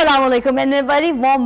अस्सलामुअलैकुम and very warm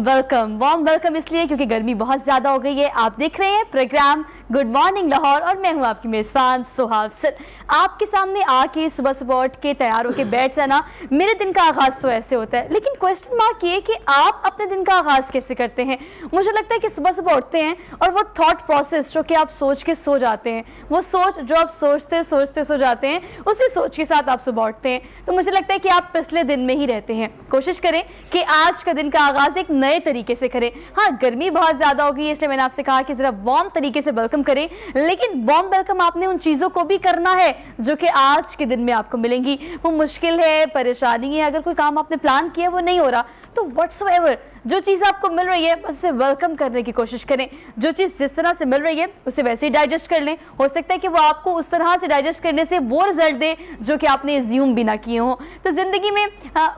welcome इसलिए क्योंकि गर्मी बहुत ज़्यादा हो गई है। आप देख रहे हैं प्रोग्राम गुड मॉर्निंग लाहौर और मैं हूं आपकी मेज़बान सुहाव सर। आपके सामने आके सुबह सुबह उठ के तैयार होके बैठ जाना, मेरे दिन का आगाज़ तो ऐसे होता है, लेकिन क्वेश्चन मार्क ये कि आप अपने दिन का आगाज़ कैसे करते हैं। मुझे लगता है कि सुबह सुबह उठते हैं और वो थॉट प्रोसेस जो कि आप सोच के सो जाते हैं, वो सोच जो आप सोचते सोचते सो जाते हैं, उसी सोच के साथ आप सुबह उठते हैं। तो मुझे लगता है कि आप पिछले दिन में ही रहते हैं। कोशिश करें कि आज का दिन का आगाज़ एक नए तरीके से करें। हाँ, गर्मी बहुत ज़्यादा हो गई है, इसलिए मैंने आपसे कहा कि ज़रा वार्म तरीके से वेलकम करें, लेकिन वार्म वेलकम आपने उन चीज़ों को भी करना है जो कि आज के दिन में आपको मिलेंगी। वो मुश्किल है, परेशानी है, अगर कोई काम आपने प्लान किया वो नहीं हो रहा, तो व्हाट्सएवर जो चीज़ आपको मिल रही है उसे वेलकम करने की कोशिश करें। जो चीज़ जिस तरह से मिल रही है उसे वैसे ही डाइजेस्ट कर लें। हो सकता है कि वो आपको उस तरह से डाइजेस्ट करने से वो रिजल्ट दे जो कि आपने एज्यूम भी ना किए हों। तो ज़िंदगी में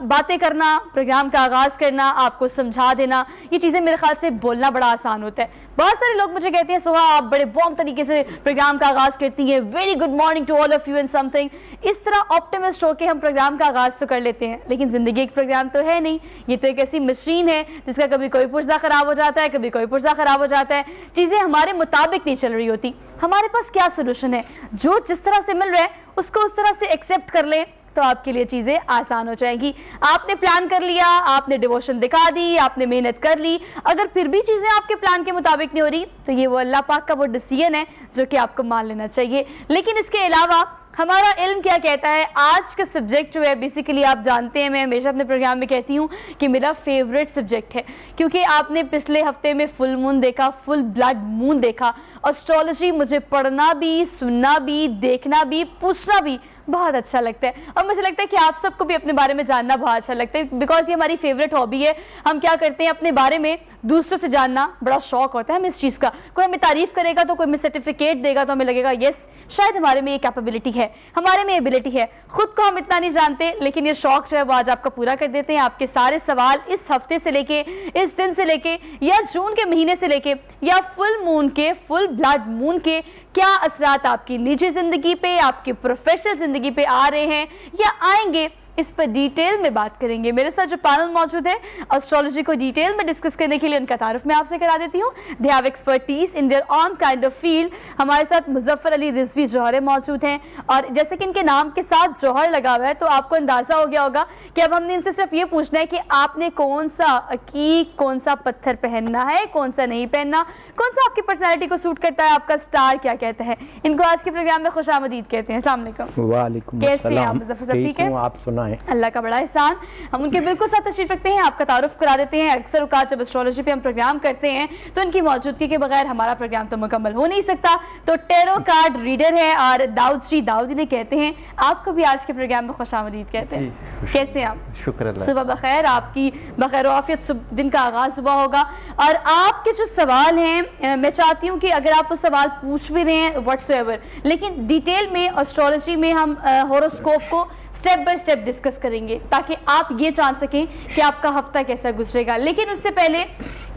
बातें करना, प्रोग्राम का आगाज़ करना, आपको समझा देना, ये चीज़ें मेरे ख्याल से बोलना बड़ा आसान होता है। बहुत सारे लोग मुझे कहते हैं सुहा आप बड़े वार्म तरीके से प्रोग्राम का आगाज़ करती हैं, very good morning to all of you and something. इस तरह ऑप्टिमिस्ट होकर हम प्रोग्राम का आगाज़ तो कर लेते हैं, लेकिन ज़िंदगी एक प्रोग्राम तो है नहीं। ये तो एक ऐसी मशीन है जिसका कभी कोई पुर्जा खराब हो जाता है, कभी कोई पुर्जा खराब हो जाता है, चीज़ें हमारे मुताबिक नहीं चल रही होती। हमारे पास क्या सोल्यूशन है? जो जिस तरह से मिल रहा है उसको उस तरह से एक्सेप्ट कर लें तो आपके लिए चीज़ें आसान हो जाएंगी। आपने प्लान कर लिया, आपने डिवोशन दिखा दी, आपने मेहनत कर ली, अगर फिर भी चीज़ें आपके प्लान के मुताबिक नहीं हो रही तो ये वो अल्लाह पाक का वो डिसीजन है जो कि आपको मान लेना चाहिए। लेकिन इसके अलावा हमारा इल्म क्या कहता है? आज का सब्जेक्ट जो है बेसिकली आप जानते हैं, मैं हमेशा अपने प्रोग्राम में कहती हूँ कि मेरा फेवरेट सब्जेक्ट है, क्योंकि आपने पिछले हफ्ते में फुल मून देखा, फुल ब्लड मून देखा। एस्ट्रोलॉजी मुझे पढ़ना भी, सुनना भी, देखना भी, पूछना भी बहुत अच्छा लगता है, और मुझे लगता है कि आप सबको भी अपने बारे में जानना बहुत अच्छा लगता है, बिकॉज ये हमारी फेवरेट हॉबी है। हम क्या करते हैं, अपने बारे में दूसरों से जानना बड़ा शौक होता है हमें इस चीज़ का। कोई हमें तारीफ करेगा तो कोई हमें सर्टिफिकेट देगा तो हमें लगेगा यस शायद हमारे में ये कैपेबिलिटी है, हमारे में एबिलिटी है। खुद को हम इतना नहीं जानते, लेकिन ये शौक जो है वो आज आपका पूरा कर देते हैं। आपके सारे सवाल इस हफ्ते से लेके, इस दिन से लेके, या जून के महीने से लेके, या फुल मून के, फुल ब्लड मून के क्या असरात आपकी निजी जिंदगी पे, आपकी प्रोफेशनल जिंदगी पे आ रहे हैं या आएंगे, इस पर डिटेल में बात करेंगे। मेरे साथ जो पैनल मौजूद है एस्ट्रोलॉजी को डिटेल में डिस्कस करने के लिए उनका तारुफ मैं आपसे करा देती हूँ। They have expertise in their on kind of field. हमारे साथ मुजफ्फर अली रिजवी जौहर मौजूद हैं, और जैसे कि इनके नाम के साथ जौहर लगा हुआ है तो आपको अंदाजा हो गया होगा कि अब हमने इनसे सिर्फ ये पूछना है कि आपने कौन सा अकीक, कौन सा पत्थर पहनना है, कौन सा नहीं पहनना, कौन सा आपकी पर्सनैलिटी को सूट करता है, आपका स्टार क्या कहता है। इनको आज के प्रोग्राम में खुशामदीद कहते हैं। अस्सलाम वालेकुम। वालेकुम कैसे हैं आप अस्सलाम। मुजफ्फर साहब? ठीक है, आप सुनाएं। अल्लाह का बड़ा एहसान। हम उनके बिल्कुल साथ तशरीफ रखते हैं, आपका तारुफ करा देते हैं। अक्सर औकात जब एस्ट्रोलॉजी पे हम प्रोग्राम करते हैं तो उनकी मौजूदगी के बगैर हमारा प्रोग्राम तो मुकम्मल हो नहीं सकता। तो टेरो कार्ड रीडर है और दाऊद श्री दाऊद इन्हें कहते हैं। आपको भी आज के प्रोग्राम में खुशामदीद कहते हैं। कैसे हैं आप? शुक्र अल्लाह। सुबह बखैर, आपकी बखैर आफियत दिन का आगाज सुबह होगा। और आपके जो सवाल हैं, मैं चाहती हूँ कि अगर आप वो सवाल पूछ भी रहे हैं व्हाट्सएवर, लेकिन डिटेल में एस्ट्रोलॉजी में हम होरोस्कोप को स्टेप बाय स्टेप डिस्कस करेंगे ताकि आप ये जान सकें कि आपका हफ्ता कैसा गुजरेगा। लेकिन उससे पहले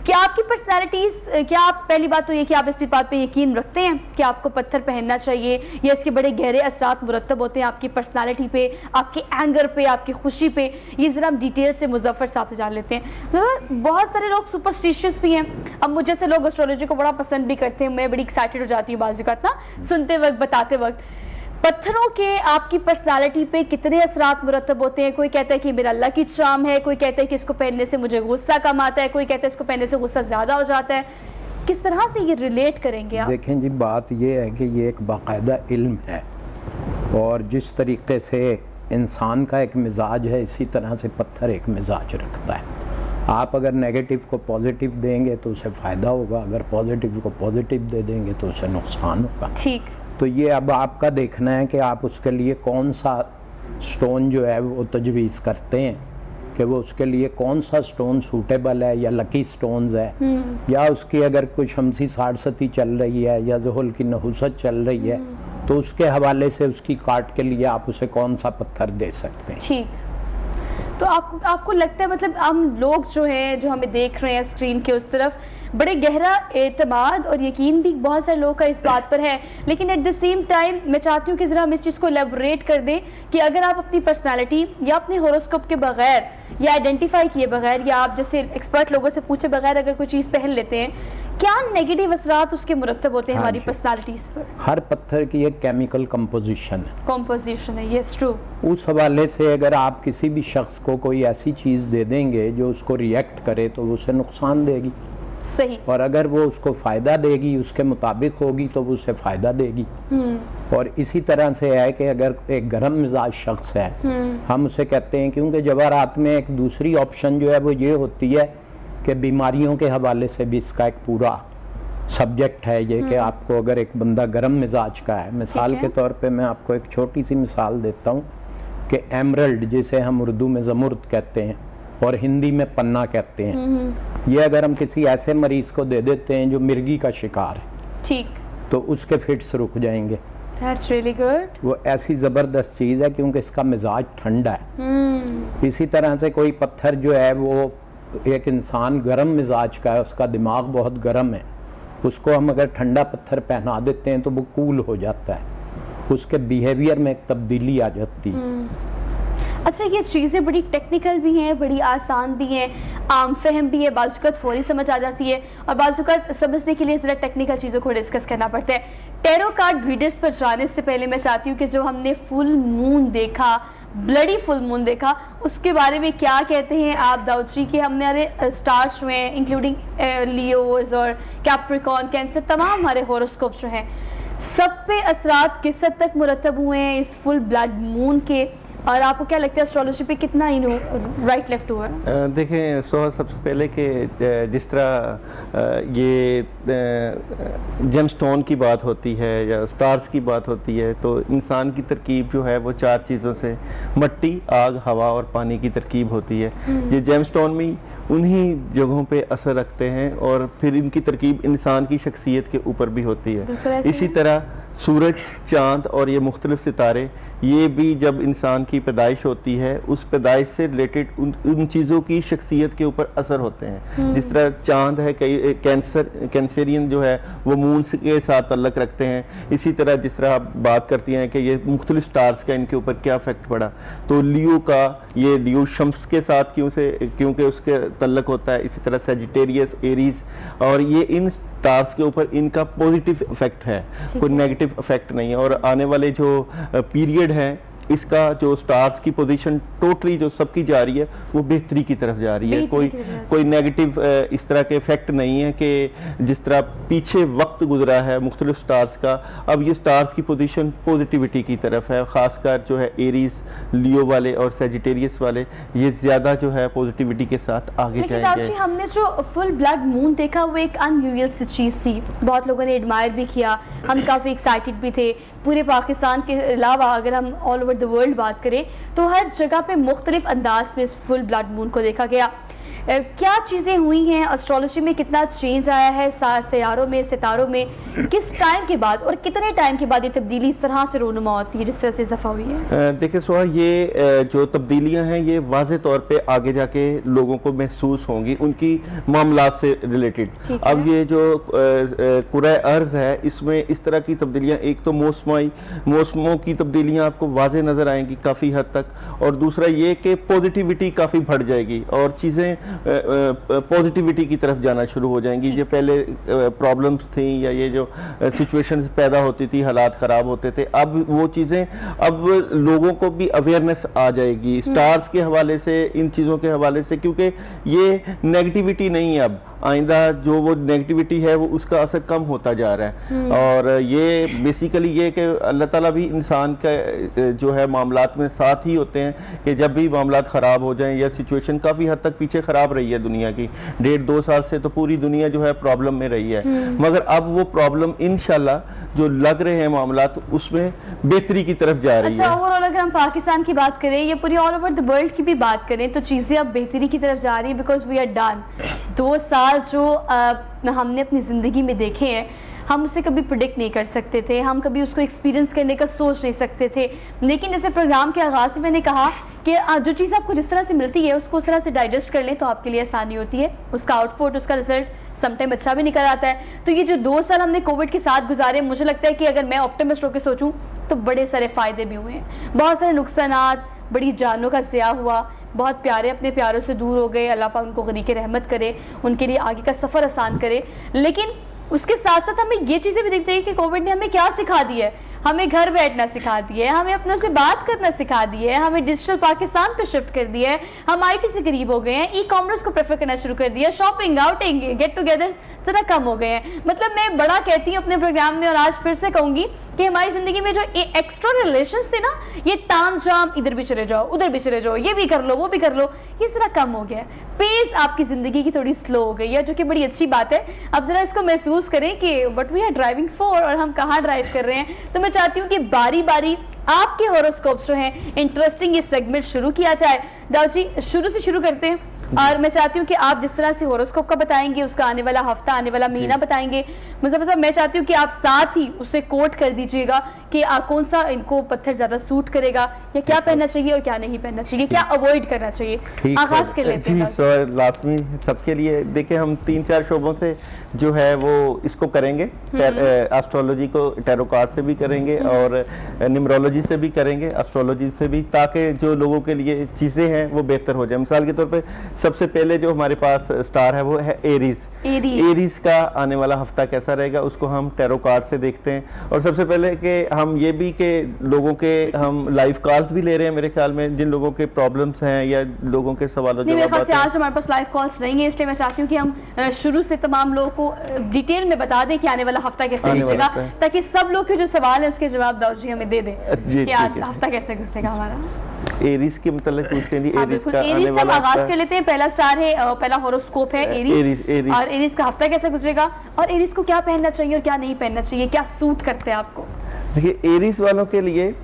क्या आपकी पर्सनैलिटीज़, क्या आप, पहली बात तो ये कि आप इस बात पे यकीन रखते हैं कि आपको पत्थर पहनना चाहिए या इसके बड़े गहरे असरात मुरतब होते हैं आपकी पर्सनैलिटी पे, आपके एंगर पे, आपकी खुशी पे? ये ज़रा हम डिटेल से मुजफ्फर साहब से जान लेते हैं। बहुत सारे लोग सुपरस्टिशियस भी हैं। अब मुझे जैसे लोग एस्ट्रोलॉजी को बड़ा पसंद भी करते हैं, मैं बड़ी एक्साइटेड हो जाती हूँ बाज़ औक़ात ना सुनते वक्त, बताते वक्त। पत्थरों के आपकी पर्सनालिटी पे कितने असरात मुरतब होते हैं? कोई कहता है कि मेरा अल्लाह की चाम है, कोई कहता है कि इसको पहनने से मुझे गुस्सा कम आता है, कोई कहता है इसको पहनने से गुस्सा ज़्यादा हो जाता है। किस तरह से ये रिलेट करेंगे आप? देखें जी, बात ये है कि ये एक बाकायदा इल्म है, और जिस तरीके से इंसान का एक मिजाज है इसी तरह से पत्थर एक मिजाज रखता है। आप अगर नेगेटिव को पॉजिटिव देंगे तो उसे फ़ायदा होगा, अगर पॉजिटिव को पॉजिटिव दे देंगे तो उसे नुकसान होगा। ठीक। तो ये अब आपका देखना है कि आप उसके लिए कौन सा स्टोन जो है वो तजवीज़ करते हैं, कि वो उसके लिए कौन सा स्टोन सूटेबल है, या लकी स्टोन्स है, या उसकी अगर कोई शमसी साड़सती चल रही है या ज़ुहुल की नहुसत चल रही है तो उसके हवाले से उसकी काट के लिए आप उसे कौन सा पत्थर दे सकते हैं। ठीक। तो आपको लगता है मतलब हम लोग जो हैं, जो हमें देख रहे हैं स्क्रीन के उस तरफ, बड़े गहरा एतमाद और यकीन भी बहुत सारे लोगों का इस बात पर है, लेकिन एट द सेम टाइम मैं चाहती हूँ कि ज़रा हम इस चीज़ को एलेबोरेट कर दें कि अगर आप अपनी पर्सनालिटी या अपने होरोस्कोप के बगैर या आइडेंटिफाई किए बगैर या आप जैसे एक्सपर्ट लोगों से पूछे बगैर अगर कोई चीज़ पहन लेते हैं, क्या नेगेटिव असरात उसके मुरतब होते हैं हमारी पर्सनालिटीज़ पर? हर पत्थर की एक केमिकल कंपोजिशन है, यस ट्रू। उस हवाले से अगर आप किसी भी शख्स को कोई ऐसी चीज़ दे देंगे जो उसको रिएक्ट करे तो वो उसे नुकसान देगी। सही। और अगर वो उसको फ़ायदा देगी, उसके मुताबिक होगी, तो वो उसे फ़ायदा देगी। और इसी तरह से है कि अगर एक गर्म मिजाज शख्स है, हम उसे कहते हैं, क्योंकि जवाहरात में एक दूसरी ऑप्शन जो है वो ये होती है कि बीमारियों के हवाले से भी इसका एक पूरा सब्जेक्ट है ये कि आपको अगर एक बंदा गर्म मिजाज का है, मिसाल के तौर पे मैं आपको एक छोटी सी मिसाल देता हूँ कि एमरल्ड, जिसे हम उर्दू में ज़मुर्द कहते हैं और हिंदी में पन्ना कहते हैं, ये अगर हम किसी ऐसे मरीज को दे देते हैं जो मिर्गी का शिकार है, ठीक, तो उसके फिट्स रुक जाएंगे। That's really good. वो ऐसी ज़बरदस्त चीज़ है क्योंकि इसका मिजाज ठंडा है। इसी तरह से कोई पत्थर जो है वो एक इंसान गर्म मिजाज का है, उसका दिमाग बहुत गर्म है, उसको हम अगर ठंडा पत्थर पहना देते हैं तो वो कूल हो जाता है, उसके बिहेवियर में एक तब्दीली आ जाती है। अच्छा, ये चीज़ें बड़ी टेक्निकल भी हैं, बड़ी आसान भी हैं, आम फहम भी है, बाज़ुकात फौरी समझ आ जाती है और बाज़ुकात समझने के लिए ज़रा टेक्निकल चीज़ों को डिस्कस करना पड़ता है। टैरो कार्ड रीडर्स पर जाने से पहले मैं चाहती हूँ कि जो हमने फुल मून देखा, ब्लडी फुल मून देखा, उसके बारे में क्या कहते हैं आप दाऊद जी कि हमारे स्टार्स हुए हैं इंक्लूडिंग लियोज और कैप्रिकॉर्न, कैंसर, तमाम हमारे होरोस्कोप जो हैं, सब पे असरात किस हद तक मुरतब हुए हैं इस फुल ब्लड मून के, और आपको क्या लगता है एस्ट्रोलॉजी पे कितना राइट लेफ्ट हुआ है? देखें सोहा, सबसे पहले कि जिस तरह ये जेमस्टोन की बात होती है या स्टार्स की बात होती है, तो इंसान की तरकीब जो है वो 4 चीज़ों से, मिट्टी, आग, हवा और पानी की तरकीब होती है। ये जेमस्टोन में उन्हीं जगहों पे असर रखते हैं और फिर इनकी तरकीब इंसान की शख्सियत के ऊपर भी होती है। इसी तरह सूरज, चाँद और ये मुख्तलिफ सितारे, ये भी जब इंसान की पैदाइश होती है उस पैदाइश से रिलेटेड उन चीज़ों की शख्सियत के ऊपर असर होते हैं। जिस तरह चाँद है, कई कैंसरियन जो है वो मून के साथ तल्लक रखते हैं। इसी तरह जिस तरह आप बात करती हैं कि ये मुख्तलिफ स्टार्स का इनके ऊपर क्या इफेक्ट पड़ा, तो लियो का, ये लियो शम्स के साथ क्योंकि उसके तल्लक होता है। इसी तरह सेजिटेरियस, एरीज, और ये इन स्टार्स के ऊपर इनका पॉजिटिव इफेक्ट है, कोई नेगेटिव इफेक्ट नहीं है। और आने वाले जो पीरियड है, इसका जो स्टार्स की पोजीशन टोटली जो सबकी जा रही है वो बेहतरी की तरफ जा रही है। कोई नेगेटिव इस तरह के इफेक्ट नहीं है कि जिस तरह पीछे वक्त गुजरा है मुख्तलिफ स्टार्स का, अब ये स्टार्स की पोजीशन पॉजिटिविटी की तरफ है। ख़ासकर जो है एरीज, लियो वाले और सेजिटेरियस वाले, ये ज़्यादा जो है पॉजिटिविटी के साथ आगे जाएंगे। हमने जो फुल ब्लड मून देखा वो एक अनयूजुअल सी चीज़ थी, बहुत लोगों ने एडमायर भी किया, हम काफ़ी एक्साइटेड भी थे। पूरे पाकिस्तान के अलावा अगर हम ऑल ओवर द वर्ल्ड बात करें तो हर जगह पे मुख्तलिफ अंदाज में इस फुल ब्लड मून को देखा गया। क्या चीज़ें हुई हैं, एस्ट्रोलॉजी में कितना चेंज आया है, सयारों में, सितारों में, किस टाइम के बाद और कितने टाइम के बाद ये तब्दीली इस तरह से रोनुमा होती है जिस तरह से इस दफ़ा हुई है? देखिए सोहा, ये जो तब्दीलियां हैं ये वाज़े तौर पे आगे जाके लोगों को महसूस होंगी उनकी मामलात से रिलेटेड। अब ये जो कुराए अर्ज़ है इसमें इस तरह की तब्दीलियाँ, एक तो मौसमों की तब्दीलियाँ आपको वाज़े नज़र आएंगी काफ़ी हद तक, और दूसरा ये कि पॉजिटिविटी काफ़ी बढ़ जाएगी और चीज़ें पॉजिटिविटी की तरफ जाना शुरू हो जाएंगी। जो पहले प्रॉब्लम्स थी या ये जो सिचुएशंस पैदा होती थी, हालात ख़राब होते थे, अब वो चीज़ें, अब लोगों को भी अवेयरनेस आ जाएगी स्टार्स के हवाले से, इन चीज़ों के हवाले से, क्योंकि ये नेगेटिविटी नहीं है। अब आइंदा जो वो नेगेटिविटी है वो उसका असर कम होता जा रहा है। और ये बेसिकली ये कि अल्लाह ताला भी इंसान का जो है मामलात में साथ ही होते हैं कि जब भी मामलात ख़राब हो जाएं या सिचुएशन काफ़ी हद तक पीछे ख़राब रही है दुनिया की, 1.5-2 साल से तो पूरी दुनिया जो है प्रॉब्लम में रही है, मगर अब वो प्रॉब्लम इंशाल्लाह जो लग रहे हैं मामलात उसमें बेहतरी की तरफ जा रही है। अच्छा, ओवरऑल अगर हम पाकिस्तान की बात करें या पूरी ऑल ओवर द वर्ल्ड की भी बात करें तो चीज़ें अब बेहतरी की तरफ जा रही है, बिकॉज वी आर डन। 2 साल जो हमने अपनी ज़िंदगी में देखे हैं, हम उसे कभी प्रिडिक्ट नहीं कर सकते थे, हम कभी उसको एक्सपीरियंस करने का सोच नहीं सकते थे। लेकिन जैसे प्रोग्राम के आगाज़ में मैंने कहा कि जो चीज़ आपको जिस तरह से मिलती है उसको उस तरह से डाइजेस्ट कर लें तो आपके लिए आसानी होती है, उसका आउटपुट, उसका रिजल्ट समटाइम अच्छा भी निकल आता है। तो ये जो 2 साल हमने कोविड के साथ गुजारे, मुझे लगता है कि अगर मैं ऑप्टिमिस्ट होकर सोचूं तो बड़े सारे फ़ायदे भी हुए हैं, बहुत सारे नुकसानात, बड़ी जानों का ज़िया हुआ, बहुत प्यारे अपने प्यारों से दूर हो गए, अल्लाह पाक उनको गरीक रहमत करे, उनके लिए आगे का सफ़र आसान करे। लेकिन उसके साथ साथ हमें ये चीज़ें भी दिख रही है कि कोविड ने हमें क्या सिखा दिया है। हमें घर बैठना सिखा दिया है, हमें अपनों से बात करना सिखा दिया है, हमें डिजिटल पाकिस्तान पे शिफ्ट कर दिया है, हम आईटी से करीब हो गए हैं, ई कॉमर्स को प्रेफर करना शुरू कर दिया, शॉपिंग, आउटिंग, गेट टुगेदर ज़रा कम हो गए हैं। मतलब मैं बड़ा कहती हूँ अपने प्रोग्राम में और आज फिर से कहूँगी कि हमारी ज़िंदगी में जो एक्स्ट्रा रिलेशन थे ना, ये ताम झाम, इधर भी चले जाओ, उधर भी चले जाओ, ये भी कर लो, वो भी कर लो, ये ज़रा कम हो गया है। पेस आपकी ज़िंदगी की थोड़ी स्लो हो गई है, जो कि बड़ी अच्छी बात है। अब ज़रा इसको महसूस करें कि what we are driving for, और हम कहाँ ड्राइव कर रहे हैं। तो मैं चाहती हूँ कि बारी बारी आपके हॉरोस्कोप्स जो हैं इंटरेस्टिंग ये सेगमेंट शुरू किया जाए। दाऊ जी, शुरू से शुरू करते हैं, और मैं चाहती हूँ कि आप जिस तरह से हॉरोस्कोप का बताएंगे, उसका आने वाला हफ्ता, आने वाला महीना बताएंगे। मुज़फ़्फ़र साहब, मैं चाहती हूँ कि आप साथ ही उसे कोट कर दीजिएगा कि कौन सा इनको पत्थर ज़्यादा सूट करेगा, या क्या पहनना चाहिए और क्या नहीं पहनना चाहिए, क्या अवॉइड करना चाहिए। आगाज़ कर लेते हैं। जी, लाजमी सबके लिए देखिए, हम 3-4 शोबों से जो है वो इसको करेंगे। एस्ट्रोलॉजी को टैरो कार्ड से भी करेंगे और न्यूमरोलॉजी से भी करेंगे, एस्ट्रोलॉजी से भी, ताकि जो लोगों के लिए चीज़ें हैं वो बेहतर हो जाए। मिसाल के तौर पे सबसे पहले जो हमारे पास स्टार है वो है एरीज। एरीज का आने वाला हफ्ता कैसा रहेगा उसको हम टैरो कार्ड से देखते हैं। और सबसे पहले कि हम ये भी कि लोगों के हम लाइव कॉल्स भी ले रहे हैं, मेरे ख्याल में जिन लोगों के प्रॉब्लम्स हैं या लोगों के सवालों जवाब आते हैं। आज हमारे पास लाइव कॉल्स नहीं है, इसलिए मैं चाहती हूँ कि हम शुरू से तमाम लोगों को डिटेल में बता दें कि आने वाला हफ्ता कैसे गुजरेगा, ताकि सब लोग के जो सवाल है उसके जवाब दाऊ जी हमें दे दें कि आज हफ्ता कैसे गुजरेगा हमारा। एरीज के मतलब पूछते हैं, एरीज का आने वाला हफ्ता। आगाज कर लेते हैं। पहला स्टार है, पहला हॉरोस्कोप है एरीज, और एरीज का हफ्ता कैसे गुजरेगा, और एरीज को क्या पहनना चाहिए और क्या नहीं पहनना चाहिए, क्या सूट करते हैं आपको। देखिए, एरीज वालों के लिए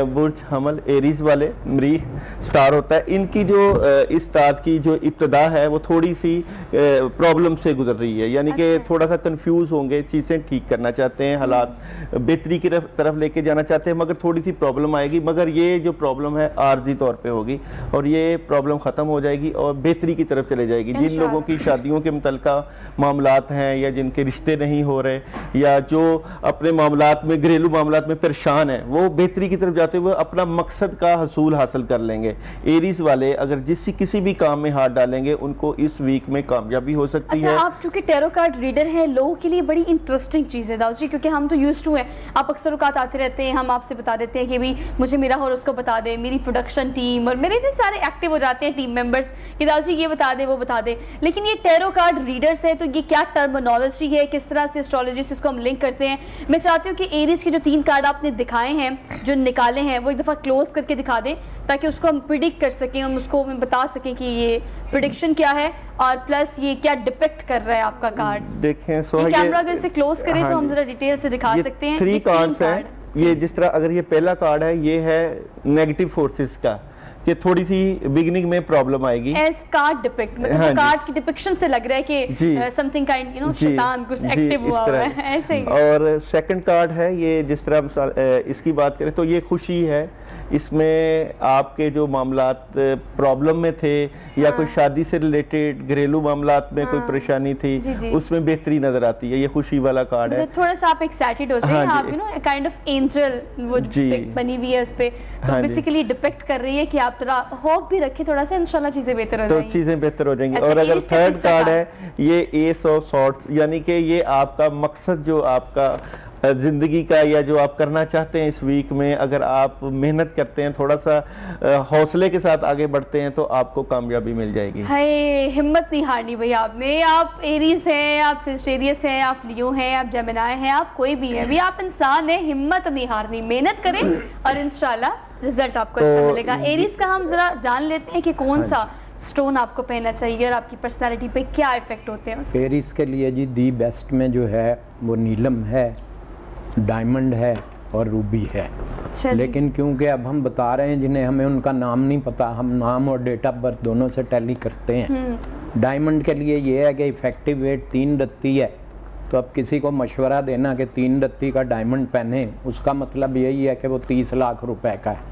बुर्ज हमल, एरीज वाले मरीख स्टार होता है। इनकी जो इस स्टार की जो इब्तदा है वो थोड़ी सी प्रॉब्लम से गुजर रही है, यानी कि थोड़ा सा कंफ्यूज होंगे, चीज़ें ठीक करना चाहते हैं, हालात बेहतरी की तरफ लेके जाना चाहते हैं, मगर थोड़ी सी प्रॉब्लम आएगी। मगर ये जो प्रॉब्लम है आर्जी तौर पे होगी और ये प्रॉब्लम ख़त्म हो जाएगी और बेहतरी की तरफ चले जाएगी। जिन लोगों की शादियों के मुतल्लिका मामलात हैं, या जिनके रिश्ते नहीं हो रहे, या जो अपने मामलात में, घरेलू मामलात में परेशान है, वो बेहतरी की तरफ जाते हुए अपना मकसद का हसूल हासिल कर लेंगे। एरीज वाले अगर किसी भी काम में हाथ डालेंगे उनको इस वीक में कामयाबी हो सकती है। आप चूंकि टैरो कार्ड रीडर हैं, लोगों के लिए बड़ी इंटरेस्टिंग चीज़ है दाऊ जी, क्योंकि हम तो यूज्ड टू हैं, आप अक्सर औकात आते रहते हैं, हम आपसे बता देते हैं कि भाई मुझे मेरा हॉरोस्कोप बता दें, मेरी प्रोडक्शन टीम और मेरे इतने सारे एक्टिव हो जाते हैं टीम मेंबर्स कि दाऊ जी ये बता दें, वो बता दें। लेकिन ये टैरो कार्ड रीडर्स है, तो ये क्या टर्मिनोलॉजी है, किस तरह से एस्ट्रोलॉजी से इसको हम लिंक करते हैं। मैं चाहती हूँ कि एरीज के जो 3 कार्ड आपने दिखाए हैं, जो निकाले हैं, वो एक दफ़ा क्लोज करके दिखा दें, ताकि उसको हम प्रिडिक्ट कर सकें, हम उसको बता सकें कि ये प्रिडिक्शन क्या है और प्लस ये क्या डिपेक्ट कर रहा है आपका कार्ड। देखें, कैमरा अगर इसे क्लोज करें तो हम जरा डिटेल से दिखा सकते हैं। 3 कार्ड्स हैं। ये जिस तरह, अगर ये पहला कार्ड है, ये है नेगेटिव फोर्सेस का, कि थोड़ी सी बिगिनिंग में प्रॉब्लम आएगी। एज कार्ड डिपिक्ट, मतलब कार्ड की डिपिक्शन से लग रहा है कि समथिंग काइंड, यू नो, शैतान कुछ एक्टिव हुआ है, ऐसे ही। और सेकंड कार्ड है, ये जिस तरह इसकी बात करें तो ये खुशी है। इसमें आपके जो मामलात प्रॉब्लम में थे, या कोई शादी से रिलेटेड घरेलू मामलात में कोई परेशानी थी, उसमें बेहतरी नजर आती है। ये खुशी वाला कार्ड है। थोड़ा सा आप एक्साइटेड हो जाइए, आप you know kind of angel वो बनी हुई है उस पे, तो बेसिकली डिपिक्ट कर रही है कि आप थोड़ा होप भी रखें, थोड़ा सा इंशाल्लाह चीजें बेहतर हो जाएंगी, तो चीजें बेहतर हो जाएंगी। और अगर थर्ड कार्ड है, ये एस ऑफ सॉर्ड्स, यानी कि ये आपका मकसद, जो आपका ज़िंदगी का, या जो आप करना चाहते हैं इस वीक में, अगर आप मेहनत करते हैं, थोड़ा सा हौसले के साथ आगे बढ़ते हैं, तो आपको कामयाबी मिल जाएगी। हाय, हिम्मत नहीं हारनी भाई आपने। आप एरीज हैं, आप सेजिटेरियस हैं, आप लियो हैं, आप जेमिनाई हैं, आप कोई भी है, भी आप इंसान हैं, हिम्मत नहीं हारनी, मेहनत करें और इंशाल्लाह रिजल्ट आपको अच्छा मिलेगा। एरीज का हम जरा जान लेते हैं कि कौन सा स्टोन आपको पहनना चाहिए और आपकी पर्सनालिटी पे क्या इफेक्ट होते हैं। एरीज के लिए जी दी बेस्ट में जो है वो नीलम है, डायमंड है और रूबी है। लेकिन क्योंकि अब हम बता रहे हैं जिन्हें हमें उनका नाम नहीं पता, हम नाम और डेट ऑफ बर्थ दोनों से टैली करते हैं। डायमंड के लिए ये है कि इफेक्टिव वेट 3 रत्ती है, तो अब किसी को मशवरा देना कि 3 रत्ती का डायमंड पहने, उसका मतलब यही है कि वो 30 लाख रुपए का है।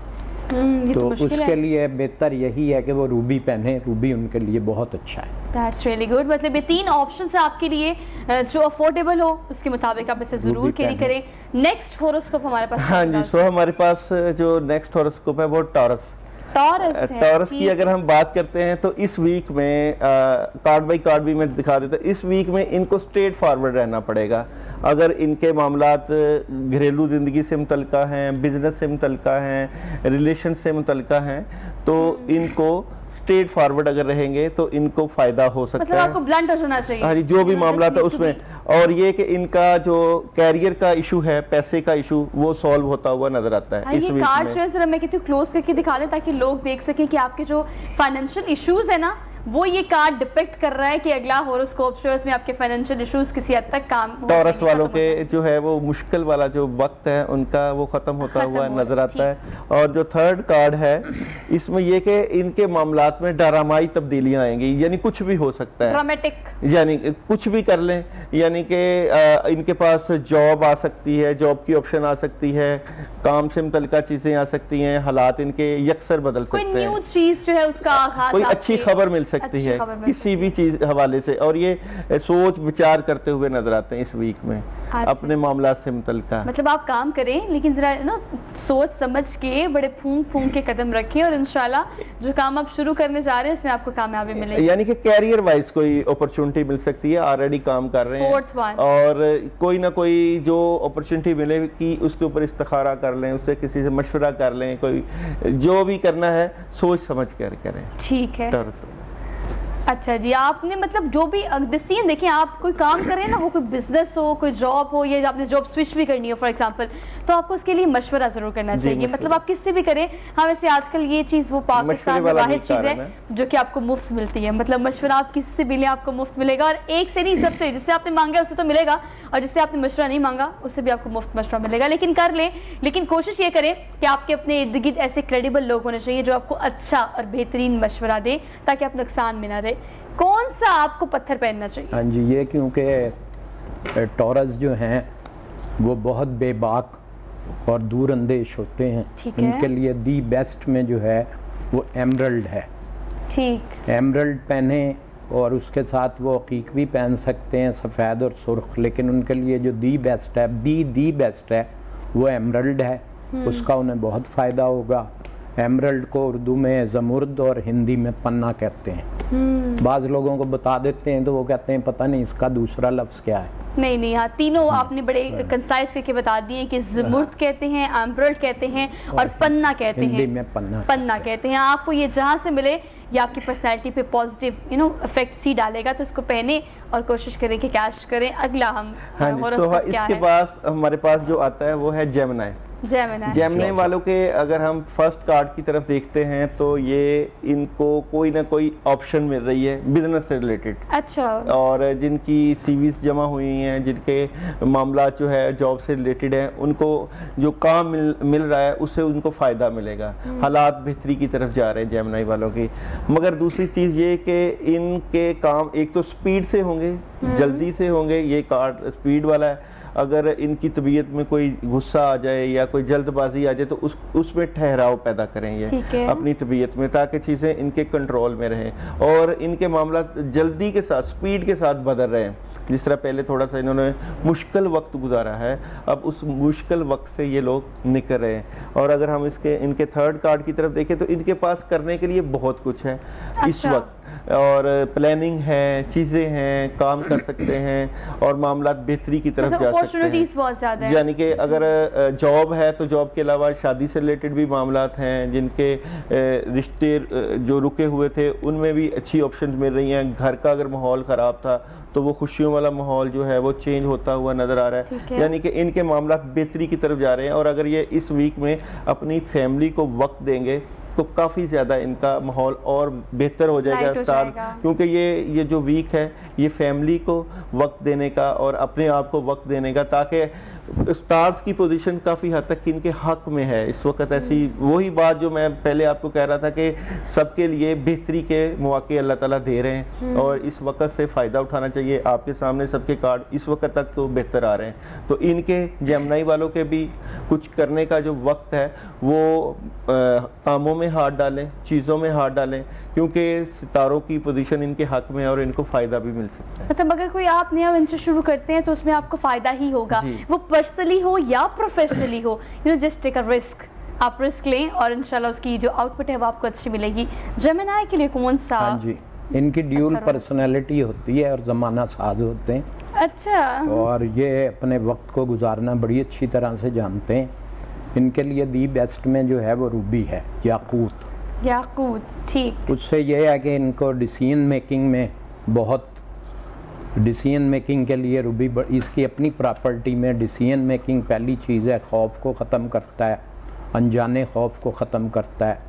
ये तो मुश्किल उसके है। लिए बेहतर यही है कि वो रूबी पहने, रूबी उनके लिए बहुत अच्छा है। That's really good. मतलब ये 3 ऑप्शन है आपके लिए जो अफोर्डेबल हो उसके मुताबिक आप इसे जरूर रूबी कैरी पहने। करें। नेक्स्ट हॉरोस्कोप हमारे पास हाँ जी, सो हमारे पास जो नेक्स्ट हॉरोस्कोप है वो टॉरस। टॉरस है। टॉरस की ठीक। अगर हम बात करते हैं तो इस वीक में कार्ड बाई कार्ड भी मैं दिखा देता हूँ। इस वीक में इनको स्ट्रेट फॉरवर्ड रहना पड़ेगा। अगर इनके मामलात घरेलू ज़िंदगी से मुतल्लिका हैं, बिजनेस से मुतल्लिका हैं, रिलेशन से मुतल्लिका हैं, तो इनको स्ट्रेट फॉरवर्ड अगर रहेंगे तो इनको फ़ायदा हो सकता मतलब है। आपको ब्लंट होना चाहिए। हाँ जी, जो भी You know, मामला just था need to उसमें। be- और ये कि इनका जो कैरियर का इशू है, पैसे का इशू, वो सॉल्व होता हुआ नजर आता है हाँ, इस ये वीक कार्ड में। जो है जरा मैं कहती हूँ क्लोज करके दिखा दें ताकि लोग देख सकें कि आपके जो फाइनेंशियल इश्यूज है ना वो ये कार्ड डिपिक्ट कर रहा है कि अगला हॉरोस्कोप जो है उसमें आपके फाइनेंशियल इश्यूज किसी हद तक काम हो टॉरस जाएंगे, वालों खत्म हो के जाएंगे। जो है वो मुश्किल वाला जो वक्त है उनका वो खत्म होता खत्म हुआ हो नजर रहा है, आता है। और जो थर्ड कार्ड है इसमें ये कि इनके मामलात में ड्रामाई तब्दीलियां आएंगी, यानी कुछ भी हो सकता है, ड्रामेटिक। यानी कुछ भी कर लें, यानी कि इनके पास जॉब आ सकती है, जॉब की ऑप्शन आ सकती है, काम से मुतल्लिका चीज़ें आ सकती हैं, हालात इनके यकसर बदल कोई सकते न्यू हैं, चीज जो है उसका आगाज कोई आपके- अच्छी खबर मिल सकती अच्छी है खबर मिल किसी भी चीज हवाले से। और ये सोच विचार करते हुए नजर आते हैं इस वीक में अच्छा। अपने मामला से मुतल्लिका। मतलब आप काम करें लेकिन जरा ना सोच समझ के बड़े फूंक फूंक के कदम रखें और इंशाल्लाह जो काम आप शुरू करने जा रहे हैं उसमें आपको कामयाबी मिलेगी। यानी कि कैरियर वाइज कोई अपॉर्चुनिटी मिल सकती है, ऑलरेडी काम कर रहे हैं Fourth one. और कोई ना कोई जो अपॉर्चुनिटी मिले कि उसके ऊपर इस्तिखारा कर लें, उससे किसी से मशवरा कर लें, कोई जो भी करना है सोच समझ कर करें। ठीक है। टॉरस। अच्छा जी, आपने मतलब जो भी डिसीजन देखिए, आप कोई काम करें ना, वो कोई बिजनेस हो, कोई जॉब हो, या आपने जॉब स्विच भी करनी हो फॉर एग्जांपल, तो आपको उसके लिए मशवरा जरूर करना चाहिए। मशवरा। मतलब आप किससे भी करें। हाँ, वैसे आजकल ये चीज़ वो पाकिस्तान में वाला वाहिद भी चीज़ कारण है जो कि आपको मुफ्त मिलती है। मतलब मशवरा आप किससे भी लें आपको मुफ्त मिलेगा, और एक से नहीं सबसे, जिससे आपने मांगा उससे तो मिलेगा, और जिससे आपने मशवरा नहीं मांगा उससे भी आपको मुफ्त मशवरा मिलेगा। लेकिन कर लें, लेकिन कोशिश ये करें कि आपके अपने इर्द गिर्द ऐसे क्रेडिबल लोग होने चाहिए जो आपको अच्छा और बेहतरीन मशवरा दें ताकि आप नुकसान में ना रहे। कौन सा आपको पत्थर पहनना चाहिए? हाँ जी, ये क्योंकि टॉरस जो हैं वो बहुत बेबाक और दूर अंदेश होते हैं, ठीक है। इनके लिए दी बेस्ट में जो है वो एमरल्ड है। ठीक। एमरल्ड पहने और उसके साथ वो अकीक भी पहन सकते हैं, सफ़ेद और सुर्ख, लेकिन उनके लिए जो दी बेस्ट है, दी बेस्ट है वो एमरल्ड है। उसका उन्हें बहुत फ़ायदा होगा। एमरल्ड को उर्दू में ज़मुर्द और हिंदी में पन्ना कहते हैं। बाज़ लोगों को बता देते हैं तो वो कहते हैं पता नहीं इसका दूसरा लफ्ज़ क्या है। नहीं नहीं, हाँ, तीनों आपने बड़े कंसाइज करके बता दिए कि ज़मुर्द कहते हैं, एमरल्ड कहते हैं और पन्ना कहते हिंदी हैं। में पन्ना पन्ना कहते हैं। आपको ये जहाँ से मिले ये आपकी पर्सनैलिटी पे पॉजिटिव इफेक्ट सी डालेगा, तो इसको पहने और कोशिश करें कि कैश करें। अगला हम हाँ जी, horoscope सो क्या इसके है? पास हमारे पास जो आता है वो है जेमिनी। जेमिनी। जेमिनी वालों के अगर हम फर्स्ट कार्ड की तरफ देखते हैं तो ये इनको कोई ना कोई ऑप्शन मिल रही है बिजनेस से रिलेटेड, अच्छा। और जिनकी सीवीज जमा हुई हैं, जिनके मामला जो है जॉब से रिलेटेड है, उनको जो काम मिल रहा है उससे उनको फ़ायदा मिलेगा। हालात बेहतरी की तरफ जा रहे हैं जेमिनी वालों की। मगर दूसरी चीज़ ये कि इनके काम एक तो स्पीड से होंगे, जल्दी से होंगे, ये कार्ड स्पीड वाला है। अगर इनकी तबीयत में कोई गुस्सा आ जाए या कोई जल्दबाजी आ जाए तो उसमें ठहराव पैदा करें ये ठीक है। अपनी तबीयत में, ताकि चीज़ें इनके कंट्रोल में रहें और इनके मामला जल्दी के साथ, स्पीड के साथ बदल रहे हैं। जिस तरह पहले थोड़ा सा इन्होंने मुश्किल वक्त गुजारा है, अब उस मुश्किल वक्त से ये लोग निकल रहे हैं। और अगर हम इनके थर्ड कार्ड की तरफ देखें तो इनके पास करने के लिए बहुत कुछ है इस अच्छा। वक्त, और प्लानिंग है, चीज़ें हैं, काम कर सकते हैं और मामला बेहतरी की तरफ मतलब जा सकते हैं। अपॉर्चुनिटीज बहुत ज़्यादा है। यानी कि अगर जॉब है तो जॉब के अलावा शादी से रिलेटेड भी मामलात हैं, जिनके रिश्ते जो रुके हुए थे उनमें भी अच्छी ऑप्शंस मिल रही हैं। घर का अगर माहौल ख़राब था तो वो खुशियों वाला माहौल जो है वो चेंज होता हुआ नज़र आ रहा ठीक है। है। यानी कि इनके मामला बेहतरी की तरफ जा रहे हैं। और अगर ये इस वीक में अपनी फैमिली को वक्त देंगे तो काफ़ी ज़्यादा इनका माहौल और बेहतर हो जाएगा Bright हो स्टार्ट, जाएगा। क्योंकि ये जो वीक है ये फैमिली को वक्त देने का और अपने आप को वक्त देने का, ताकि स्टार्स की पोजीशन काफ़ी हद तक इनके हक में है इस वक्त। ऐसी वही बात जो मैं पहले आपको कह रहा था कि सबके लिए बेहतरी के मौके अल्लाह ताला दे रहे हैं और इस वक्त से फ़ायदा उठाना चाहिए। आपके सामने सबके कार्ड इस वक्त तक तो बेहतर आ रहे हैं, तो इनके जेमिनी वालों के भी कुछ करने का जो वक्त है वो कामों में हाथ डालें, चीज़ों में हाथ डालें, क्योंकि सितारों की पोजीशन इनके हक में है और इनको फ़ायदा भी मिल सकता है। मतलब अगर कोई आप नया वेंचर शुरू करते हैं तो उसमें आपको फ़ायदा ही होगा, वो पर्सनली हो या प्रोफेशनली हो, you know just take a risk. आप रिस्क लें और इंशाल्लाह उसकी जो आउटपुट है वो आपको अच्छी मिलेगी। जेमिनी के लिए कौन सा? हाँ जी, इनकी ड्यूल पर्सनैलिटी होती है और ज़माना साज होते हैं। अच्छा। और ये अपने वक्त को गुजारना बड़ी अच्छी तरह से जानते हैं। इनके लिए दी बेस्ट में जो है वो रूबी है, याकूत। याकूत, ठीक। उससे ये है कि इनको डिसीजन मेकिंग में बहुत, डिसीजन मेकिंग के लिए रूबी इसकी अपनी प्रॉपर्टी में डिसीजन मेकिंग पहली चीज़ है, खौफ को ख़त्म करता है, अनजाने खौफ को ख़त्म करता है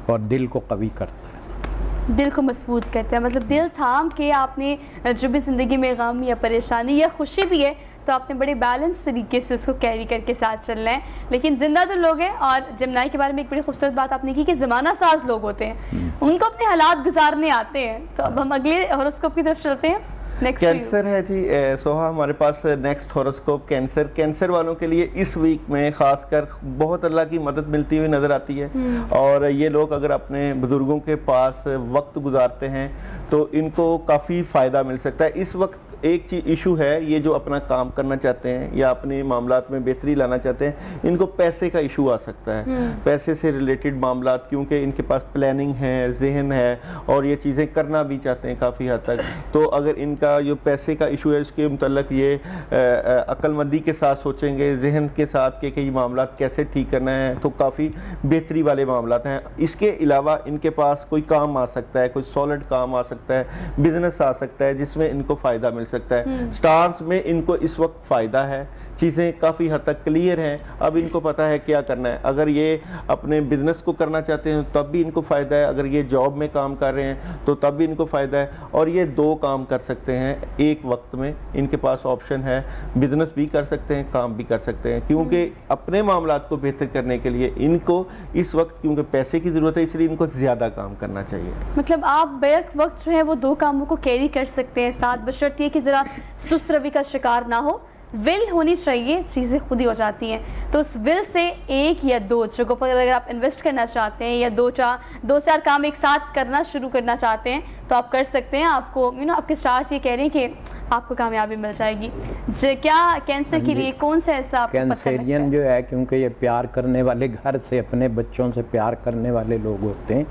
और दिल को कवी करता है, दिल को मजबूत करता है। मतलब दिल थाम के आपने जो भी ज़िंदगी में गम या परेशानी या खुशी भी है तो आपने बड़े बैलेंस तरीके से उसको कैरी करके साथ चलना है। लेकिन जिंदा तो लोग हैं, और जेमिनी के बारे में एक बड़ी खूबसूरत बात आपने की कि ज़माना साज लोग होते हैं, उनको अपने हालात गुजारने आते हैं। तो अब हम अगले हॉरोस्कोप की तरफ चलते हैं। कैंसर है जी सोहा, हमारे पास नेक्स्ट हॉरोस्कोप कैंसर। कैंसर वालों के लिए इस वीक में खासकर बहुत अल्लाह की मदद मिलती हुई नज़र आती है और ये लोग अगर अपने बुजुर्गों के पास वक्त गुजारते हैं तो इनको काफ़ी फ़ायदा मिल सकता है। इस वक्त एक चीज़ इशू है, ये जो अपना काम करना चाहते हैं या अपने मामलात में बेहतरी लाना चाहते हैं, इनको पैसे का इशू आ सकता है, पैसे से रिलेटेड मामलात, क्योंकि इनके पास प्लानिंग है, जहन है और ये चीज़ें करना भी चाहते हैं काफ़ी हद तक। तो अगर इनका जो पैसे का इशू है उसके मुतल्लिक ये अक्लमंदी के साथ सोचेंगे, जहन के साथ कि ये मामलात कैसे ठीक करना है, तो काफ़ी बेहतरी वाले मामलात हैं। इसके अलावा इनके पास कोई काम आ सकता है, कोई सॉलिड काम आ सकता है, बिजनेस आ सकता है जिसमें इनको फ़ायदा मिल सकता है। स्टार्स में इनको इस वक्त फ़ायदा है, चीज़ें काफ़ी हद तक क्लियर हैं, अब इनको पता है क्या करना है। अगर ये अपने बिजनेस को करना चाहते हैं तब भी इनको फ़ायदा है, अगर ये जॉब में काम कर रहे हैं तो तब भी इनको फ़ायदा है, और ये दो काम कर सकते हैं एक वक्त में। इनके पास ऑप्शन है, बिजनेस भी कर सकते हैं, काम भी कर सकते हैं, क्योंकि अपने मामलात को बेहतर करने के लिए इनको इस वक्त क्योंकि पैसे की ज़रूरत है इसलिए इनको ज़्यादा काम करना चाहिए। मतलब आप बैक वक्त जो है वो दो कामों को कैरी कर सकते हैं साथ, बशर्ते कि ज़रा सुस्त रवि का शिकार ना हो। विल होनी चाहिए, चीज़ें खुद ही हो जाती हैं। तो उस विल से एक या दो जगहों पर अगर आप इन्वेस्ट करना चाहते हैं या दो चार काम एक साथ करना शुरू करना चाहते हैं तो आप कर सकते हैं। आपको आपके स्टार्स ये कह रहे हैं कि आपको कामयाबी मिल जाएगी। क्या कैंसर के लिए कौन सा ऐसा कैंसरियन जो है, क्योंकि ये प्यार करने वाले, घर से अपने बच्चों से प्यार करने वाले लोग होते हैं,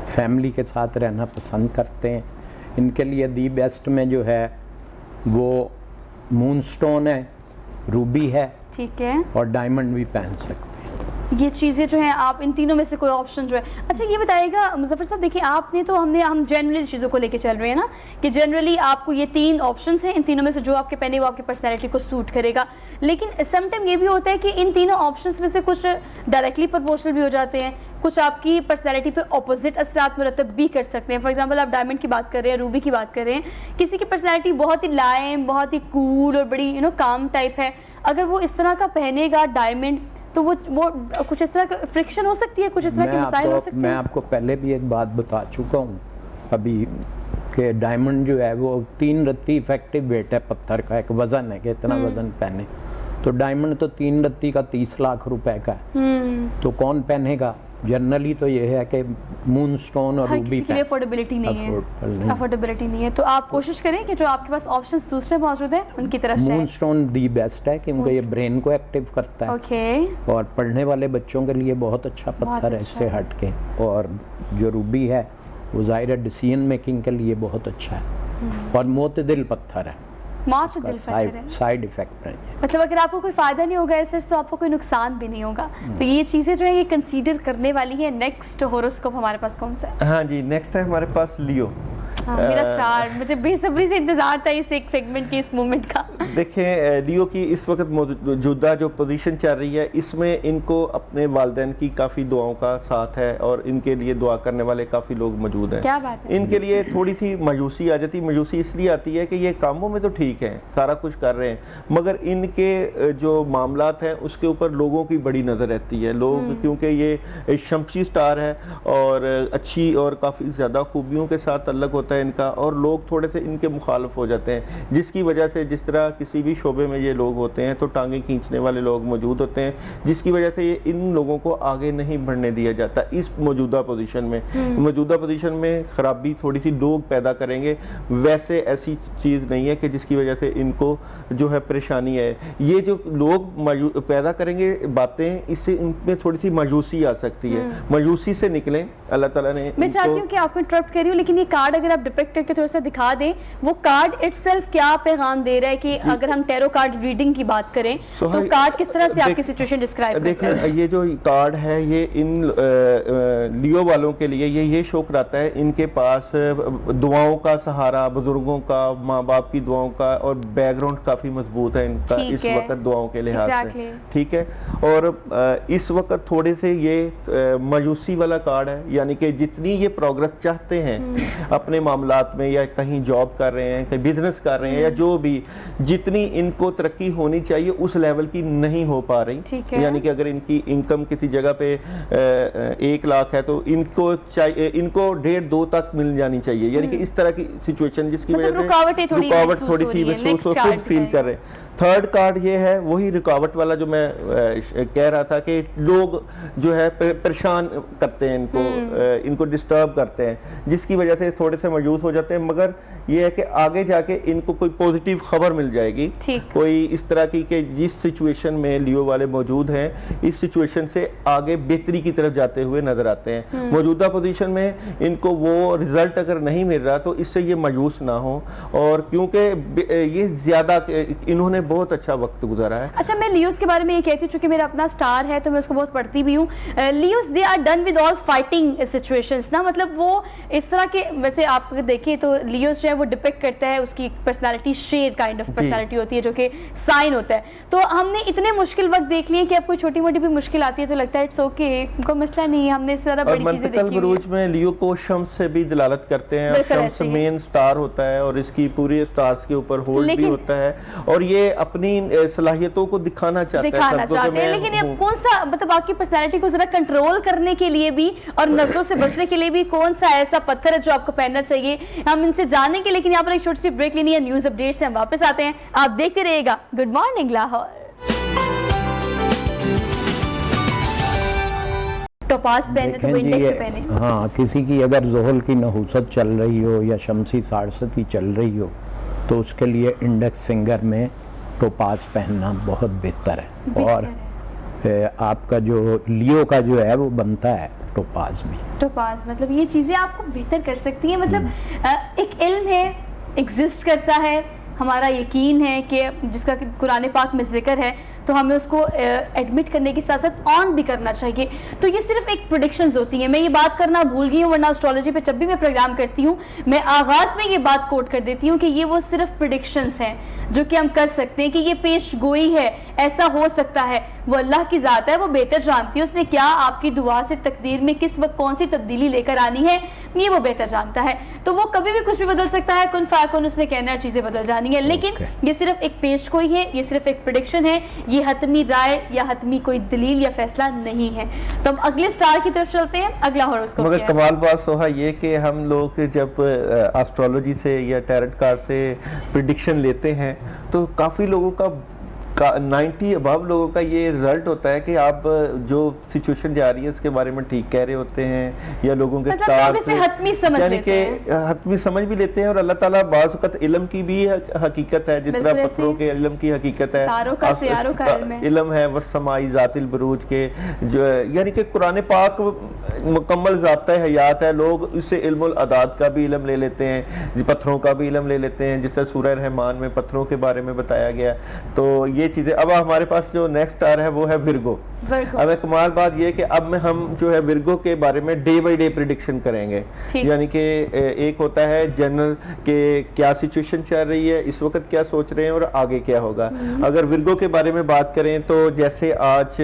फैमिली के साथ रहना पसंद करते हैं, इनके लिए दी बेस्ट में जो है वो मूनस्टोन है, रूबी है, ठीक है, और डायमंड भी पहन सकते हैं। ये चीज़ें जो हैं आप इन तीनों में से कोई ऑप्शन जो है। अच्छा ये बताइएगा मुज़फ़्फ़र साहब, देखिए आपने तो हम जनरली चीज़ों को लेके चल रहे हैं ना कि जनरली आपको ये तीन ऑप्शंस हैं, इन तीनों में से जो आपके पहने वो आपकी पर्सनैलिटी को सूट करेगा। लेकिन समटाइम ये भी होता है कि इन तीनों ऑप्शंस में से कुछ डायरेक्टली प्रोपोर्शनल भी हो जाते हैं, कुछ आपकी पर्सनैलिटी पे ऑपोजिट असरात मुरतब भी कर सकते हैं। फॉर एग्जांपल आप डायमंड की बात कर रहे हैं, रूबी की बात कर रहे हैं, किसी की पर्सनैलिटी बहुत ही लाइम, बहुत ही कूल और बड़ी काम टाइप है, अगर वो इस तरह का पहनेगा डायमंड तो वो कुछ इस तरह का फ्रिक्शन हो सकती है, कुछ इस तरह के मसाइल हो सकते हैं। मैं आपको पहले भी एक बात बता चुका हूँ अभी कि डायमंड जो है वो 3 रत्ती इफेक्टिव वेट है पत्थर का, एक वजन है कि इतना वजन पहने, तो डायमंड तो 3 रत्ती का 30 लाख रुपए का है, तो कौन पहनेगा? जनरली तो ये है कि मूनस्टोन और रूबी के लिए अफोर्डेबिलिटी नहीं है, तो आप कोशिश करें कि जो आपके पास ऑप्शंस दूसरे मौजूद हैं उनकी तरफ जाएं। मूनस्टोन दी बेस्ट है क्योंकि ये ब्रेन को एक्टिव करता है, ओके, और पढ़ने वाले बच्चों के लिए बहुत अच्छा पत्थर है इससे हट के, और जो रूबी है वो ज़ाहिर है डिसीजन मेकिंग के लिए बहुत अच्छा है, और मोतदिल पत्थर है, साइड इफेक्ट नहीं है। मतलब अगर आपको कोई फायदा नहीं होगा इससे तो आपको कोई नुकसान भी नहीं होगा, तो ये चीजें जो है ये कंसीडर करने वाली है। नेक्स्ट हॉरोस्कोप हमारे पास कौन सा है? हाँ जी, नेक्स्ट है हमारे पास लियो। हाँ, मेरा स्टार, मुझे बेसब्री से इंतजार था इस एक सेगमेंट की, इस मोमेंट का। देखें लियो की इस वक्त मौजूदा जो पोजीशन चल रही है, इसमें इनको अपने वालिदैन की काफ़ी दुआओं का साथ है और इनके लिए दुआ करने वाले काफ़ी लोग मौजूद हैं। क्या बात है। इनके लिए थोड़ी सी मायूसी आ जाती है। मायूसी इसलिए आती है कि ये कामों में तो ठीक है, सारा कुछ कर रहे हैं, मगर इनके जो मामलात हैं उसके ऊपर लोगों की बड़ी नज़र रहती है। लोग क्योंकि ये शमसी स्टार है और अच्छी और काफ़ी ज़्यादा खूबियों के साथ तल्लक होता है इनका, और लोग थोड़े से इनके मुखालफ हो जाते हैं, जिसकी वजह से जिस तरह किसी भी शोबे में ये लोग होते हैं तो टांगे खींचने वाले लोग मौजूद होते हैं, जिसकी वजह से ये इन लोगों को आगे नहीं बढ़ने दिया जाता। इस मौजूदा पोजीशन में मौजूदा पोजीशन में खराबी थोड़ी सी लोग पैदा करेंगे, वैसे ऐसी चीज़ नहीं है कि जिसकी वजह से इनको जो है परेशानी है। ये जो लोग पैदा करेंगे बातें, इससे इनमें थोड़ी सी मायूसी आ सकती है। मायूसी से निकलें, अल्लाह ताला ने। मैं चाहती हूँ कि आपको इंटरप्ट कर रही हूँ, लेकिन ये कार्ड अगर आप डिपिक्ट करके थोड़ा सा दिखा दें, वो कार्ड इटसेल्फ क्या पैगाम दे रहा है कि अगर हम टैरो कार्ड रीडिंग की बात करें तो कार्ड किस तरह से आपकी सिचुएशन डिस्क्राइब करता है? देखिए, ये जो कार्ड है ये इन लियो वालों के लिए ये शो कराता है इनके पास दुआओं का सहारा, बुजुर्गों का, माँ बाप की दुआओं का, और बैकग्राउंड काफ़ी मजबूत है इनका इस वक्त दुआओं के लिहाज से, ठीक है। और इस वक्त थोड़े से ये मायूसी वाला कार्ड है, यानी कि जितनी ये प्रोग्रेस चाहते हैं अपने मामलात में, या कहीं जॉब कर रहे हैं, कहीं बिजनेस कर रहे हैं, या जो भी, जितनी इनको तरक्की होनी चाहिए उस लेवल की नहीं हो पा रही। यानी कि अगर इनकी इनकम किसी जगह पे 1 लाख है तो इनको 1.5-2 तक मिल जानी चाहिए, यानी कि इस तरह की सिचुएशन जिसकी वजह से रुकावट थोड़ी सी महसूस खुद फील कर रहे हैं। थर्ड कार्ड ये है, वही रुकावट वाला जो मैं कह रहा था कि लोग जो है परेशान करते हैं इनको डिस्टर्ब करते हैं, जिसकी वजह से थोड़े से मायूस हो जाते हैं, मगर ये है कि आगे जाके इनको कोई पॉजिटिव खबर मिल जाएगी, कोई इस तरह की कि जिस सिचुएशन में लियो वाले मौजूद हैं, इस सिचुएशन से आगे बेहतरी की तरफ जाते हुए नजर आते हैं। मौजूदा पोजीशन में इनको वो रिजल्ट अगर नहीं मिल रहा तो इससे ये मायूस ना हो, और क्योंकि ये ज्यादा इन्होंने बहुत अच्छा वक्त गुजारा है। अच्छा, मैं लियोस के बारे में ये कहती हूँ, चूंकि मेरा अपना स्टार है तो मैं उसको बहुत पढ़ती भी हूँ। Leos they are done with all fighting situations ना, मतलब वो इस तरह के, वैसे आप देखें तो लियोस जो है वो डिपिक्ट करता है, उसकी पर्सनालिटी शेर काइंड ऑफ पर्सनालिटी होती है जो कि साइन होता है। तो हमने इतने मुश्किल वक्त देख लिए कि अब कोई छोटी मोटी भी मुश्किल आती है तो लगता है इट्स ओके, कोई मसला नहीं है, हमने इस तरह बड़ी चीजें देखी हुई है। में लियो को शम्स से भी दिलालत करते हैं, और शम्स मेन स्टार होता है और इसकी पूरी स्टार्स के ऊपर होल्ड भी होता है, और ये अपनी सलाहियतों को दिखाना चाहते हैं। लेकिन अब कौन सा, मतलब आपकी पर्सनालिटी को जरा कंट्रोल करने के लिए भी और नजरों से बचने के लिए भी कौन सा ऐसा पत्थर है जो आपको पहनना चाहिए, हम इनसे जानेंगे। लेकिन यहाँ पर एक छोटी सी ब्रेक लेनी है, न्यूज अपडेट से हम वापस आते हैं, आप देखते रहिएगा गुड मॉर्निंग लाहौर। टोपाज पहने तो इंडेक्स में पहने। हाँ, किसी की अगर जोहल की नहुसत चल रही हो या शमसी साड़सती चल रही हो तो उसके लिए इंडेक्स फिंगर में टोपाज पहनना बहुत बेहतर है, और आपका जो लियो का जो है वो बनता है टोपाज में। टोपाज मतलब ये चीज़ें आपको बेहतर कर सकती हैं, मतलब एक इल्म है, एग्जिस्ट करता है, हमारा यकीन है कि जिसका कुरान पाक में जिक्र है, तो हमें उसको एडमिट करने के साथ साथ ऑन भी करना चाहिए। तो ये सिर्फ एक प्रेडिक्शंस होती हैं, मैं ये बात करना भूल गई हूँ, वरना एस्ट्रोलॉजी पे जब भी मैं प्रोग्राम करती हूँ मैं आगाज़ में ये बात कोट कर देती हूँ कि ये वो सिर्फ प्रेडिक्शंस हैं जो कि हम कर सकते हैं, कि ये पेश गोई है, ऐसा हो सकता है, वो अल्लाह की ज़ात है, वो बेहतर जानती है, उसने क्या आपकी दुआ से तकदीर में किस वक्त कौन सी तब्दीली लेकर आनी है, ये वो बेहतर जानता है। तो वो कभी भी कुछ भी बदल सकता है, कुन फाकुन उसने कहना है, चीज़ें बदल जानी है, लेकिन ये सिर्फ एक पेश गोई है, ये सिर्फ एक प्रेडिक्शन है, ये हतमी राय या हतमी कोई दलील या फैसला नहीं है। तो हम अगले स्टार की तरफ चलते हैं, अगला हॉरोस्कोप। मगर कमाल बात सोहा ये कि हम लोग जब एस्ट्रोलॉजी से या टैरोट कार्ड से प्रेडिक्शन लेते हैं तो काफ़ी लोगों का 90 अबव लोगों का ये रिजल्ट होता है कि आप जो सिचुएशन जा रही है उसके बारे में ठीक कह रहे होते हैं, या लोगों के यानी कि हतमी समझ भी लेते हैं, और अल्लाह ताला बाज़ वक़्त इल्म की भी हकीकत है, जिस तरह पत्थरों के इल्म की हकीकत है, इल्म है वस्समाई ज़ातिल बुरूज के, जो यानी कि कुरान पाक मुकम्मल ज़ाब्ता हयात है। लोग उससे इल्मुल अदाद का भी इल्म ले लेते हैं, पत्थरों का भी इल्म ले लेते हैं, जिस तरह सूरह रहमान में पत्थरों के बारे में बताया गया। तो ये चीज़ें। अब हमारे पास जो नेक्स्ट स्टार है वो है विर्गो। अब कमाल बात ये है कि अब में हम जो है विर्गो के बारे में डे बाय डे प्रिडिक्शन करेंगे, यानी कि एक होता है जनरल के क्या सिचुएशन चल रही है, इस वक्त क्या सोच रहे हैं और आगे क्या होगा। अगर विर्गो के बारे में बात करें तो जैसे आज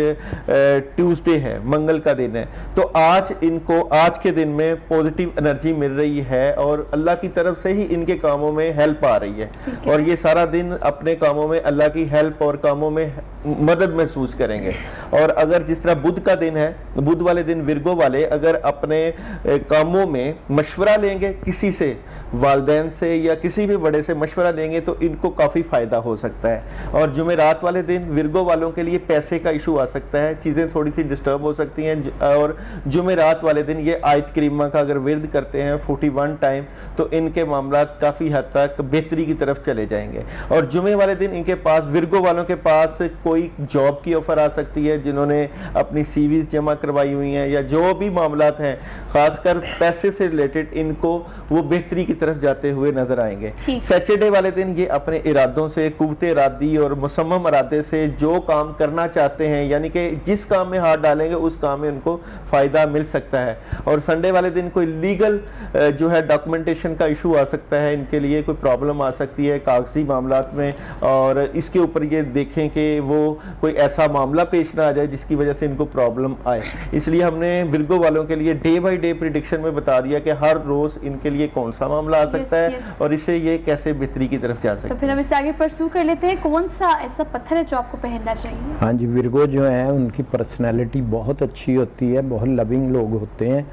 ट्यूसडे है, मंगल का दिन है, तो आज इनको आज के दिन में पॉजिटिव एनर्जी मिल रही है और अल्लाह की तरफ से ही इनके कामों में हेल्प आ रही है और ये सारा दिन अपने कामों में अल्लाह की हेल्प और कामों में मदद महसूस करेंगे। और अगर जिस तरह बुध का दिन है, बुध वाले दिन विर्गो वाले अगर अपने कामों में मशवरा लेंगे, किसी से वालिदैन से या किसी भी बड़े से मशवरा लेंगे तो इनको काफ़ी फ़ायदा हो सकता है। और जुमेरात वाले दिन विर्गो वालों के लिए पैसे का इशू आ सकता है, चीज़ें थोड़ी सी डिस्टर्ब हो सकती हैं। और जुमेरात वाले दिन ये आयत करीमा का अगर विर्द करते हैं 41 टाइम तो इनके मामलात काफ़ी हद तक बेहतरी की तरफ चले जाएंगे। और जुमे वाले दिन इनके पास विर्गो वालों के पास कोई जॉब की ऑफ़र आ सकती है, जिन्होंने अपनी सीवीज जमा करवाई हुई हैं या जो भी मामलात हैं खासकर पैसे से रिलेटेड, इनको वो बेहतरी की तरफ जाते हुए नजर आएंगे। सैटरडे वाले दिन ये अपने इरादों से, कुव्वते इरादी और मुसम्मम इरादे से जो काम करना चाहते हैं, यानी कि जिस काम में हाथ डालेंगे उस काम में उनको फ़ायदा मिल सकता है। और संडे वाले दिन कोई लीगल जो है डॉक्यूमेंटेशन का इशू आ सकता है, इनके लिए कोई प्रॉब्लम आ सकती है कागजी मामलात में, और इसके ऊपर ये देखें कि वो कोई ऐसा मामला पेश ना आ जाए जिसकी वजह से इनको प्रॉब्लम आए। इसलिए हमने विर्गो वालों के लिए डे बाय डे प्रिडिक्शन में बता दिया कि हर रोज इनके लिए कौन सा मामला आ सकता है और इससे ये कैसे बेहतरी की तरफ जा सकते हैं। तो फिर हम इससे आगे परसू कर लेते हैं, कौन सा ऐसा पत्थर है जो आपको पहनना चाहिए? हाँ जी, विर्गो जो है उनकी पर्सनैलिटी बहुत अच्छी होती है, बहुत लविंग लोग होते हैं,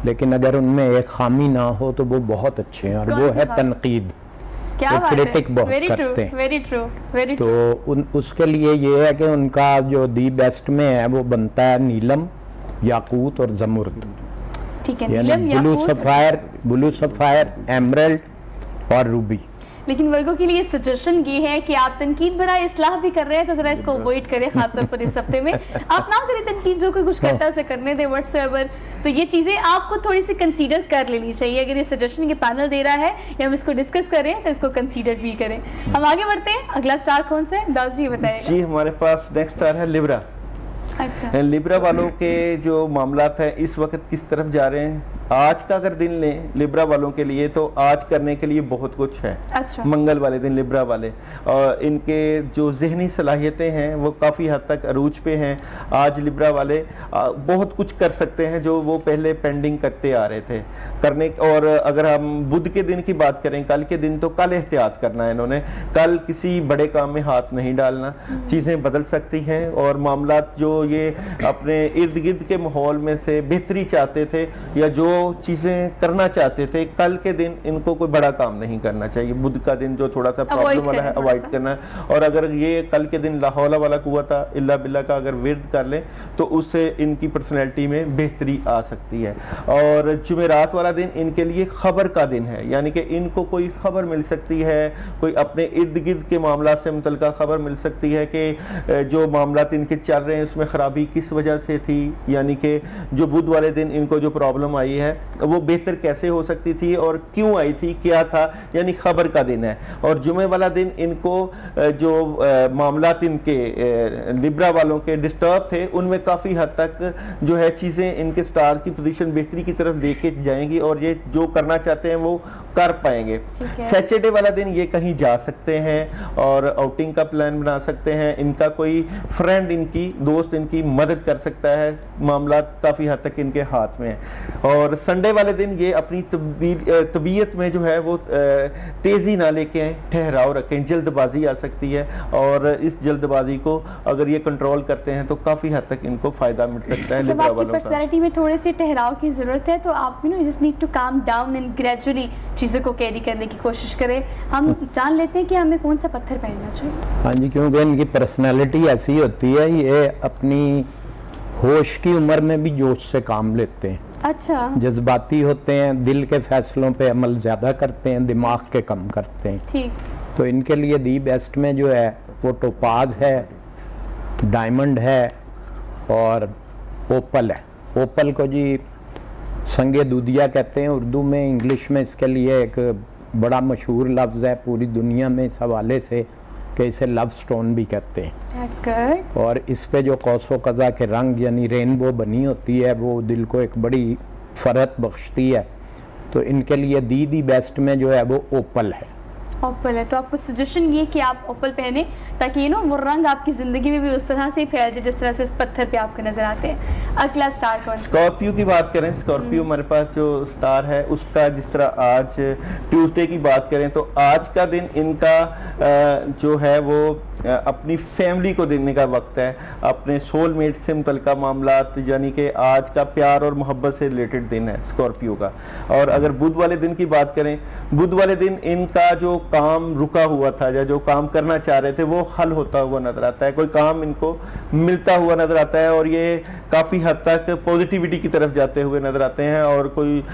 लेकिन अगर उनमें एक खामी ना हो तो वो बहुत अच्छे हैं, और वो है तनकीद। क्या बात क्रिटिक है? बहुत वेरी करते हैं। Very true, very true. तो उसके लिए ये है कि उनका जो दी बेस्ट में है वो बनता है नीलम, याकूत और जमुर्द। ठीक है, यानी नीलम, याकूत, ब्लू सफायर, एमरल्ड और रूबी। लेकिन वर्गों के लिए सजेशन ये है कि आप तनकीद बरा इस्लाह भी कर रहे हैं तो जरा इसको अवॉइड करें, खासतौर पर इस हफ्ते में। आप ना करें तनकीद, जो कोई कुछ करता है उसे करने दें व्हाट्सएवर। तो ये चीज़ें आपको थोड़ी सी कंसीडर कर लेनी चाहिए। अगर ये सजेशन के पैनल दे रहा है या हम इसको डिस्कस करें तो इसको कंसीडर भी करें। हम आगे बढ़ते हैं, अगला स्टार कौन सा है दास जी बताएगा? जी, हमारे पास नेक्स्ट स्टार है लिब्रा। अच्छा, लिब्रा वालों के जो मामलात हैं इस वक्त किस तरफ जा रहे हैं, आज का अगर दिन लें लिब्रा वालों के लिए तो आज करने के लिए बहुत कुछ है। अच्छा, मंगल वाले दिन लिब्रा वाले, और इनके जो जहनी सलाहियतें हैं वो काफ़ी हद तक अरूज पे हैं। आज लिब्रा वाले बहुत कुछ कर सकते हैं जो वो पहले पेंडिंग करते आ रहे थे करने। और अगर हम बुध के दिन की बात करें, कल के दिन, तो कल एहतियात करना है इन्होंने, कल किसी बड़े काम में हाथ नहीं डालना, चीज़ें बदल सकती हैं। और मामलात जो ये अपने इर्द गिर्द के माहौल में से बेहतरी चाहते थे या जो चीज़ें करना चाहते थे, कल के दिन इनको कोई बड़ा काम नहीं करना चाहिए। बुध का दिन जो थोड़ा सा प्रॉब्लम वाला है, अवॉइड करना है। और अगर ये कल के दिन ला हौला वाला कुव्वता इल्ला बिल्ला का अगर विर्द कर लें तो उससे इनकी पर्सनैलिटी में बेहतरी आ सकती है। और जुमेरात वाला दिन इनके लिए खबर का दिन है, यानी कि इनको कोई खबर मिल सकती है, कोई अपने इर्द गिर्द के मामला से मुतल्लिका खबर मिल सकती है कि जो मामला इनके चल रहे हैं उसमें खराबी किस वजह से थी, यानी कि जो बुध वाले दिन इनको जो प्रॉब्लम आई है वो बेहतर कैसे हो सकती थी और क्यों आई थी, क्या था, यानी खबर का दिन है। और जुमे वाला दिन इनको जो मामलात इनके लिब्रा वालों के डिस्टर्ब थे उनमें काफ़ी हद तक जो है चीज़ें इनके स्टार की पोजीशन बेहतरी की तरफ लेके जाएंगी और ये जो करना चाहते हैं वो कर पाएंगे। सैटरडे वाला दिन ये कहीं जा सकते हैं और आउटिंग का प्लान बना सकते हैं, इनका कोई फ्रेंड, इनकी दोस्त इनकी मदद कर सकता है, मामला काफ़ी हद तक इनके हाथ में है। और संडे वाले दिन ये अपनी तबीयत में जो है वो तेज़ी ना लेके आए, ठहराव रखें, जल्दबाजी आ सकती है और इस जल्दबाजी को अगर ये कंट्रोल करते हैं तो काफ़ी हद तक इनको फ़ायदा मिल सकता है। जब आपकी पर्सनैलिटी में थोड़े से ठहराव की ज़रूरत है तो आप just need to calm down and gradually चीज़ों को कैरी करने की कोशिश करें। हम जान लेते हैं कि हमें कौन सा पत्थर पहनना चाहिए। हाँ जी, क्योंकि इनकी पर्सनैलिटी ऐसी होती है, ये अपनी होश की उम्र में भी जोश से काम लेते हैं। अच्छा, जज्बाती होते हैं, दिल के फैसलों पे अमल ज़्यादा करते हैं, दिमाग के कम करते हैं। ठीक। तो इनके लिए दी बेस्ट में जो है वो टोपाज है, डायमंड है और ओपल है। ओपल को जी संगे दूधिया कहते हैं उर्दू में, इंग्लिश में इसके लिए एक बड़ा मशहूर लफ्ज़ है पूरी दुनिया में इस हवाले से कि इसे लव स्टोन भी कहते हैं। That's good. और इस पे जो कौसो कज़ा के रंग यानी रेनबो बनी होती है वो दिल को एक बड़ी फरहत बख्शती है। तो इनके लिए दी बेस्ट में जो है वो ओपल है। ओपल है, तो आपको सजेशन ये कि आप ओपल पहने ताकि वो रंग आपकी ज़िंदगी में भी उस तरह से फैल जाए जिस तरह से इस पत्थर पे आपको नज़र आते हैं। अगला स्टार कौन सा? स्कॉर्पियो की बात करें, स्कॉर्पियो हमारे पास जो स्टार है उसका जिस तरह आज ट्यूसडे की बात करें तो आज का दिन इनका जो है वो अपनी फैमिली को देने का वक्त है, अपने सोलमेट से मुतल्लिका मामलात, यानी कि आज का प्यार और मोहब्बत से रिलेटेड दिन है स्कॉर्पियो का। और अगर बुध वाले दिन की बात करें, बुध वाले दिन इनका जो काम रुका हुआ था या जो काम करना चाह रहे थे वो हल होता हुआ नजर आता है, कोई काम इनको मिलता हुआ नजर आता है और ये काफ़ी हद तक पॉजिटिविटी की तरफ जाते हुए नजर आते हैं और कोई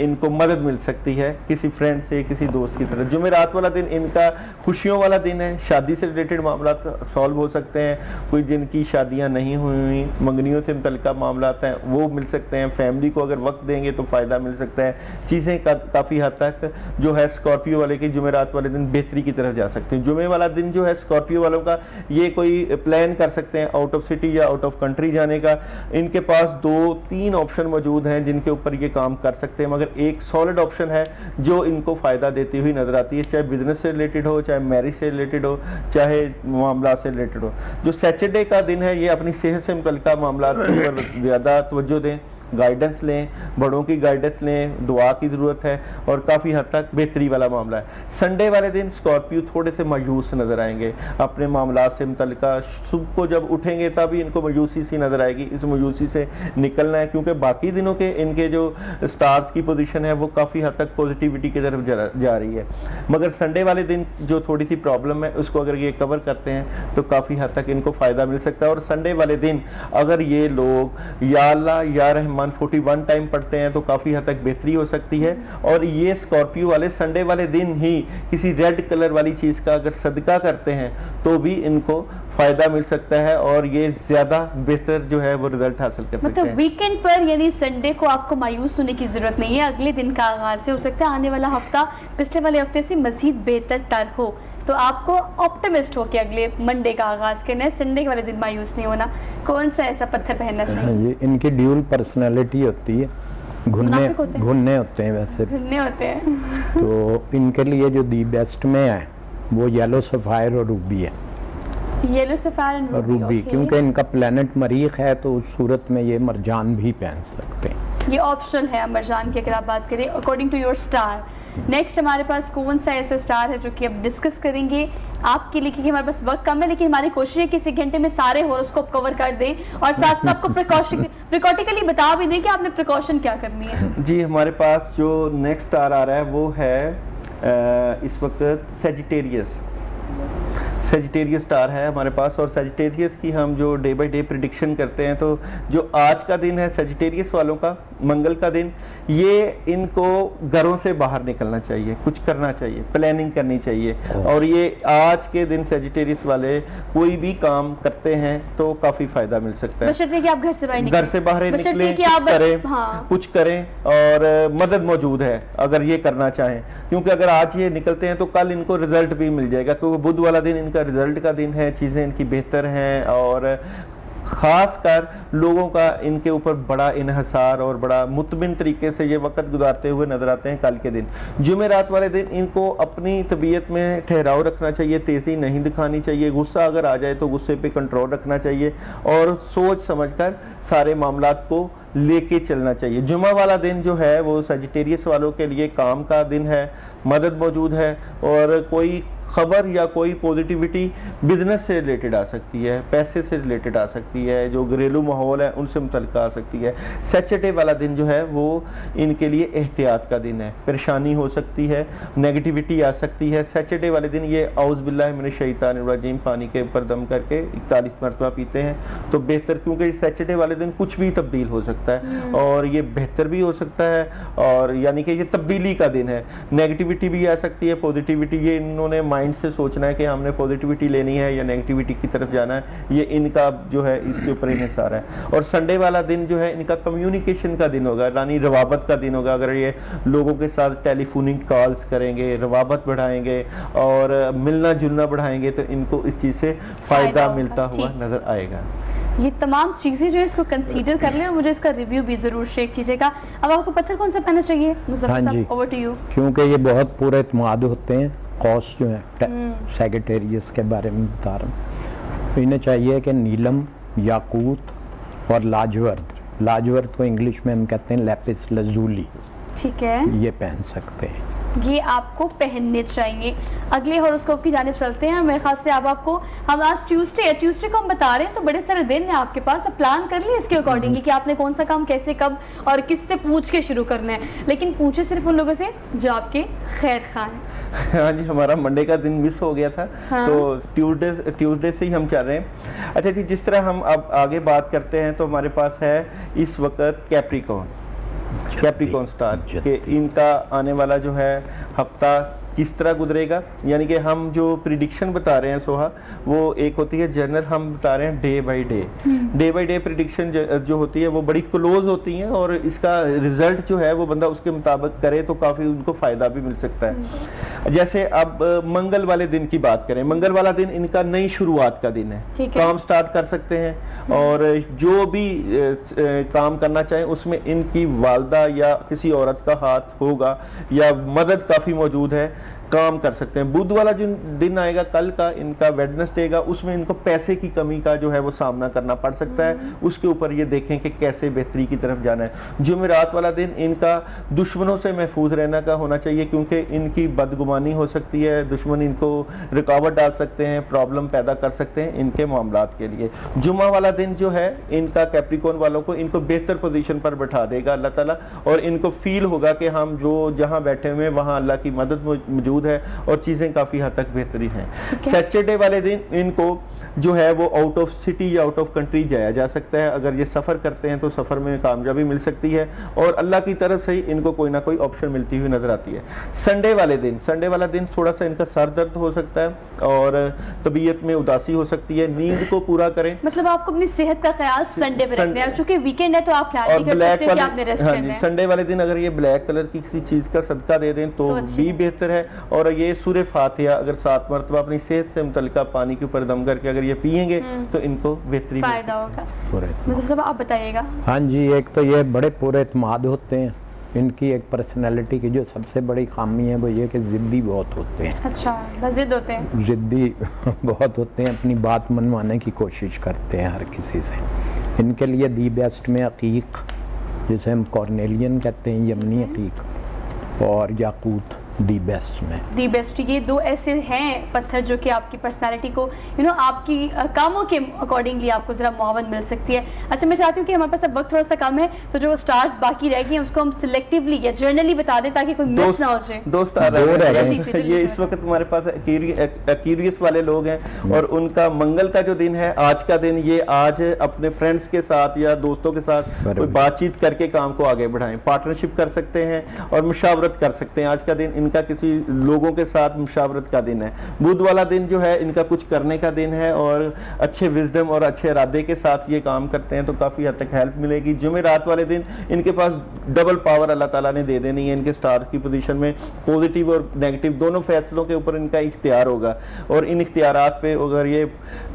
इनको मदद मिल सकती है किसी फ्रेंड से, किसी दोस्त की तरफ। जुमेरात वाला दिन इनका खुशियों वाला दिन है, शादी से रिलेटेड मामला सॉल्व हो सकते हैं, कोई जिनकी शादियां नहीं हुई, मंगनियों से मुतल्लिका मामलात हैं वो मिल सकते हैं, फैमिली को अगर वक्त देंगे तो फ़ायदा मिल सकता है। चीज़ें काफ़ी हद तक जो है स्कॉर्पियो वाले की जुमेरात वाले दिन बेहतरी की तरफ जा सकते हैं। जुमे वाला दिन जो है स्कॉर्पियो वालों का ये कोई प्लान कर सकते हैं आउट ऑफ सिटी या आउट ऑफ कंट्री जाने का। इनके पास 2-3 ऑप्शन मौजूद हैं जिनके ऊपर ये काम कर सकते हैं, मगर एक सॉलिड ऑप्शन है जो इनको फ़ायदा देती हुई नज़र आती है, चाहे बिजनेस से रिलेटेड हो, चाहे मैरिज से रिलेटेड हो, चाहे मामला से रिलेटेड हो। जो सैटरडे का दिन है ये अपनी सेहत से मुतल्लिका मामला पर ज़्यादा तवज्जो दें, गाइडेंस लें, बड़ों की गाइडेंस लें, दुआ की ज़रूरत है और काफ़ी हद तक बेहतरी वाला मामला है। संडे वाले दिन स्कॉर्पियो थोड़े से मायूस नज़र आएंगे अपने मामला से मुतल्लिका। सुबह को जब उठेंगे तभी इनको मायूसी सी नज़र आएगी, इस मायूसी से निकलना है क्योंकि बाकी दिनों के इनके जो स्टार्स की पोजीशन है वो काफ़ी हद तक पॉजिटिविटी की तरफ जा रही है, मगर संडे वाले दिन जो थोड़ी सी प्रॉब्लम है उसको अगर ये कवर करते हैं तो काफ़ी हद तक इनको फ़ायदा मिल सकता है। और संडे वाले दिन अगर ये लोग या अल्लाह या रहमान 41 टाइम पढ़ते हैं तो काफ़ी हद तक बेहतरी हो सकती है। और ये स्कॉर्पियो वाले संडे वाले दिन ही किसी रेड कलर वाली चीज़ का अगर सदका करते हैं तो भी इनको फ़ायदा मिल सकता है और ये ज़्यादा बेहतर जो है वो रिजल्ट हासिल कर सकते हैं। मतलब वीकेंड पर यानी संडे को आपको मायूस होने की ज़रूरत नहीं है, अगले दिन का आगाज़ से हो सकता है आने वाला हफ्ता पिछले वाले हफ्ते से मज़ीद बेहतर तर हो, तो आपको ऑप्टिमिस्ट हो कि अगले मंडे का आगाज़ करना है, संडे वाले दिन मायूस नहीं होना। कौन सा ऐसा पत्थर पहनना चाहिए? इनकी ड्यूल पर्सनैलिटी होती है, घुनने होते हैं वैसे घुनने होते हैं तो इनके लिए जो दी बेस्ट में है वो येलो सफ़ायर और रूबी है। येलो सफ़ायर और रूबी क्योंकि इनका प्लेनेट मरीख है तो उस सूरत में ये मरजान भी पहन सकते हैं। ये ऑप्शनल है मरजान की अगर आप बात करें according to your star. Next हमारे पास कौन सा ऐसा स्टार है जो कि अब डिस्कस करेंगे आपके लिए, क्योंकि हमारे पास वक्त कम है लेकिन हमारी कोशिश है कि इसी घंटे में सारे हॉरोस्कोप कवर कर दें और साथ साथ आपको प्रिकॉटिकली बता भी दें कि आपने प्रिकॉशन क्या करनी है। जी, हमारे पास जो नेक्स्ट स्टार आ रहा है वो है इस वक्त सेजिटेरियस स्टार है हमारे पास। और सेजिटेरियस की हम जो डे बाय डे प्रिडिक्शन करते हैं तो जो आज का दिन है सेजिटेरियस वालों का, मंगल का दिन, ये इनको घरों से बाहर निकलना चाहिए, कुछ करना चाहिए, प्लानिंग करनी चाहिए। और ये आज के दिन सेजिटेरियस वाले कोई भी काम करते हैं तो काफ़ी फ़ायदा मिल सकता है। बशर्ते कि आप घर से बाहर निकलें, घर से बाहर निकलें, कुछ करें और मदद मौजूद है अगर ये करना चाहें, क्योंकि अगर आज ये निकलते हैं तो कल इनको रिजल्ट भी मिल जाएगा, क्योंकि बुध वाला दिन इनका रिजल्ट का दिन है, चीज़ें इनकी बेहतर हैं और ख़ास कर लोगों का इनके ऊपर बड़ा इन्हसार और बड़ा मुतमिन तरीके से ये वक्त गुजारते हुए नजर आते हैं कल के दिन। जुमेरात वाले दिन इनको अपनी तबीयत में ठहराव रखना चाहिए, तेज़ी नहीं दिखानी चाहिए, गुस्सा अगर आ जाए तो गुस्से पे कंट्रोल रखना चाहिए और सोच समझकर सारे मामलात को लेके चलना चाहिए। जुमा वाला दिन जो है वो सेजिटेरियस वालों के लिए काम का दिन है, मदद मौजूद है और कोई खबर या कोई पॉजिटिविटी बिजनेस से रिलेटेड आ सकती है, पैसे से रिलेटेड आ सकती है, जो घरेलू माहौल है उनसे मुतल्लिक़ आ सकती है। सैटरडे वाला दिन जो है वो इनके लिए एहतियात का दिन है, परेशानी हो सकती है, नेगेटिविटी आ सकती है। सैटरडे वाले दिन ये औज़ बिल्लाहि मिनश शैतानिर रजीम पानी के ऊपर दम करके 41 मरतबा पीते हैं तो बेहतर, क्योंकि सैटरडे वाले दिन कुछ भी तब्दील हो सकता है और ये बेहतर भी हो सकता है और यानी कि ये तब्दीली का दिन है। नेगेटिविटी भी आ सकती है, पॉजिटिविटी, ये इन्होंने माइंड से सोचना है कि हमने पॉजिटिविटी लेनी है या नेगेटिविटी की तरफ जाना है, ये इनका जो है इसके ऊपर इन्हिसार है। और संडे वाला दिन जो है इनका कम्युनिकेशन का दिन होगा, यानी रवाबत का दिन होगा। अगर ये लोगों के साथ टेलीफोनिक कॉल्स करेंगे, रवाबत बढ़ाएंगे और मिलना जुलना बढ़ाएंगे तो इनको इस चीज़ से फ़ायदा मिलता हुआ नज़र आएगा। ये तमाम चीज़ें जो है इसको कंसीडर कर लें और मुझे इसका रिव्यू भी ज़रूर शेयर कीजिएगा। अब आपको पत्थर कौन सा पहनना चाहिए मुज़फ़्फ़र साहब? Over to you. क्योंकि ये बहुत पूरे इत्मीद होते हैं, कॉस्ट जो है सेक्रेटेरियस के बारे में बता रहा हूँ, इन्हें चाहिए कि नीलम, याकूत और लाजवर्द, लाजवर्द को इंग्लिश में हम कहते हैं लैपिस लजूली, ठीक है, ये पहन सकते हैं, ये आपको पहनने चाहिए। अगले हॉरोस्कोप की जानिब चलते हैं। मेरे ख्याल से अब आपको, हम आज ट्यूसडे को हम बता रहे हैं तो बड़े सारे दिन हैं आपके पास, अब प्लान कर लिए इसके अकॉर्डिंगली कि आपने कौन सा काम कैसे कब और किससे पूछ के शुरू करना है, लेकिन पूछे सिर्फ उन लोगों से जो आपके खैर खा हैं। हाँ जी, हमारा मंडे का दिन मिस हो गया था। हाँ। तो ट्यूसडे से ही हम चल रहे हैं। अच्छा जी, जिस तरह हम अब आगे बात करते हैं तो हमारे पास है इस वक्त कैप्रिकॉर्न स्टार के इनका आने वाला जो है हफ्ता किस तरह गुजरेगा, यानी कि हम जो प्रिडिक्शन बता रहे हैं सोहा, वो एक होती है जनरल, हम बता रहे हैं डे बाय डे प्रिडिक्शन जो होती है वो बड़ी क्लोज होती हैं और इसका रिजल्ट जो है वो बंदा उसके मुताबिक करे तो काफ़ी उनको फ़ायदा भी मिल सकता है। जैसे अब मंगल वाले दिन की बात करें, मंगल वाला दिन इनका नई शुरुआत का दिन है, काम स्टार्ट कर सकते हैं और जो भी काम करना चाहें उसमें इनकी वालदा या किसी औरत का हाथ होगा या मदद काफ़ी मौजूद है, काम कर सकते हैं। बुध वाला जो दिन आएगा कल का इनका, वेडनेसडे का, उसमें इनको पैसे की कमी का जो है वो सामना करना पड़ सकता है, उसके ऊपर ये देखें कि कैसे बेहतरी की तरफ जाना है। जुमेरात वाला दिन इनका दुश्मनों से महफूज रहने का होना चाहिए क्योंकि इनकी बदगुमानी हो सकती है, दुश्मन इनको रुकावट डाल सकते हैं, प्रॉब्लम पैदा कर सकते हैं इनके मामलात के लिए। जुम्मा वाला दिन जो है इनका कैप्रिकॉर्न वालों को इनको बेहतर पोजीशन पर बैठा देगा अल्लाह ताला और इनको फील होगा कि हम जो जहाँ बैठे हुए वहाँ अल्लाह की मदद मौजूद है और चीजें काफी हद तक बेहतरी हैं। सैटरडे वाले दिन इनको जो है वो आउट ऑफ सिटी या आउट ऑफ कंट्री जाया जा सकता है, अगर ये सफर करते हैं तो सफर में कामयाबी मिल सकती है और अल्लाह की तरफ से ही इनको कोई ना कोई ऑप्शन मिलती हुई नजर आती है। संडे वाला दिन थोड़ा सा इनका सर दर्द हो सकता है और तबीयत में उदासी हो सकती है, नींद को पूरा करें। मतलब आपको अपनी सेहत का ख्याल संडे पे रखना है, चूंकि वीकेंड है तो आप ख्याल नहीं कर सकते कि आपने रेस्ट करना है। संडे वाले दिन अगर ये ब्लैक कलर की किसी चीज का सदका दे दें तो भी बेहतर है और ये सूरह फातिहा अगर 7 मरतबा अपनी सेहत से मुतल्लिका पानी के ऊपर दम करके अगर ये पिएंगे तो इनको बेहतरी फायदा होगा। मतलब आप बताइएगा। हाँ जी, एक तो ये बड़े पूरे इत्मीद होते हैं, इनकी एक पर्सनालिटी की जो सबसे बड़ी खामी है वो ये कि ज़िद्दी बहुत होते हैं। अच्छा, ज़िद्द होते हैं, ज़िद्दी बहुत होते हैं, अपनी बात मनवाने की कोशिश करते हैं हर किसी से। इनके लिए दी बेस्ट में अकीक, जिसे हम कॉर्नेलियन कहते हैं, यमनी अकीक और याकूत दी बेस्ट में। दी बेस्ट, ये दो ऐसे हैं पत्थर जो कि आपकी पर्सनालिटी को आपकी कामों के अकॉर्डिंगली आपको जरा मुआवन मिल सकती है। अच्छा, मैं चाहती हूँ कि हमारे पास अब वक्त थोड़ा सा कम है तो जो स्टार्स बाकी रह गए उसको हम सिलेक्टिवली या जर्नली बता दें ताकि कोई मिस ना हो जाए। दो स्टार ये इस वक्त हमारे पास एक्यूरियस वाले लोग हैं और उनका मंगल का जो दिन है, आज का दिन, ये आज अपने फ्रेंड्स के साथ या दोस्तों के साथ कोई बातचीत करके काम को आगे बढ़ाएं, पार्टनरशिप कर सकते हैं और मुशावरत कर सकते हैं। आज का दिन इनका किसी लोगों के साथ मुशावरत का दिन है। बुध वाला दिन जो है इनका कुछ करने का दिन है और अच्छे विजडम और अच्छे इरादे के साथ ये काम करते हैं तो काफ़ी हद तक हेल्प मिलेगी। जुमेरात वाले दिन इनके पास डबल पावर अल्लाह ताला ने दे देनी है, इनके स्टार की पोजीशन में पॉजिटिव और नेगेटिव दोनों फैसलों के ऊपर इनका इख्तियार होगा और इन इख्तियारात पे अगर ये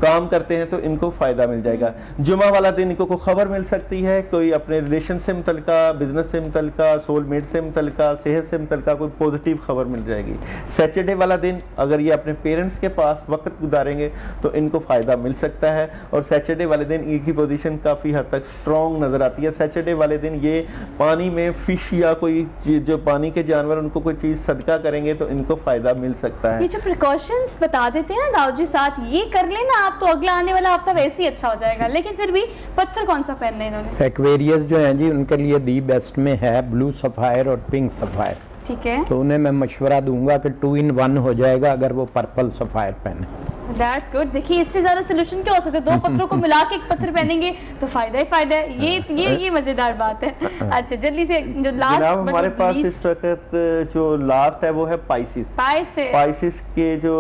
काम करते हैं तो इनको फ़ायदा मिल जाएगा। जुमा वाला दिन इनको कोई खबर मिल सकती है, कोई अपने रिलेशन से मुतल्लिका, बिजनेस से मुतल्लिका, सोलमेट से मुतल्लिका, सेहत से मुतल्लिका कोई पॉजिटिव खबर मिल जाएगी। सैटरडे वाला दिन अगर ये अपने पेरेंट्स के पास वक्त गुजारेंगे तो इनको फ़ायदा मिल सकता है और सैटरडे वाले दिन इनकी पोजीशन काफ़ी हद तक स्ट्रॉन्ग नज़र आती है। सैटरडे वाले दिन ये पानी में फिश या कोई जो पानी के जानवर उनको कोई चीज़ सदका करेंगे तो इनको फ़ायदा मिल सकता है। ये जो प्रिकॉशंस बता देते हैं ना दाऊद जी साथ, ये कर लेना आप तो अगला आने वाला हफ्ता वैसे ही अच्छा हो जाएगा। लेकिन फिर भी पत्थर कौन सा पहनना है इन्होंने? एक्वेरियस जो है जी उनके लिए दी बेस्ट में है ब्लू सफ़ायर और पिंक सफ़ायर। ठीक है, तो उन्हें मैं मशवरा दूंगा कि 2 in 1 हो जाएगा अगर वो पर्पल सफ़ायर पहने। That's good. देखिए इससे ज्यादा सोल्यूशन क्या हो सकता है, दो पत्थरों को मिला के एक पत्थर पहनेंगे तो फायदा ही फायदा है। ये मजेदार बात है। अच्छा जल्दी से जो लास्ट जनाब हमारे पास इस वक्त जो लास्ट है वो है पाइसिस। पाइसिस के जो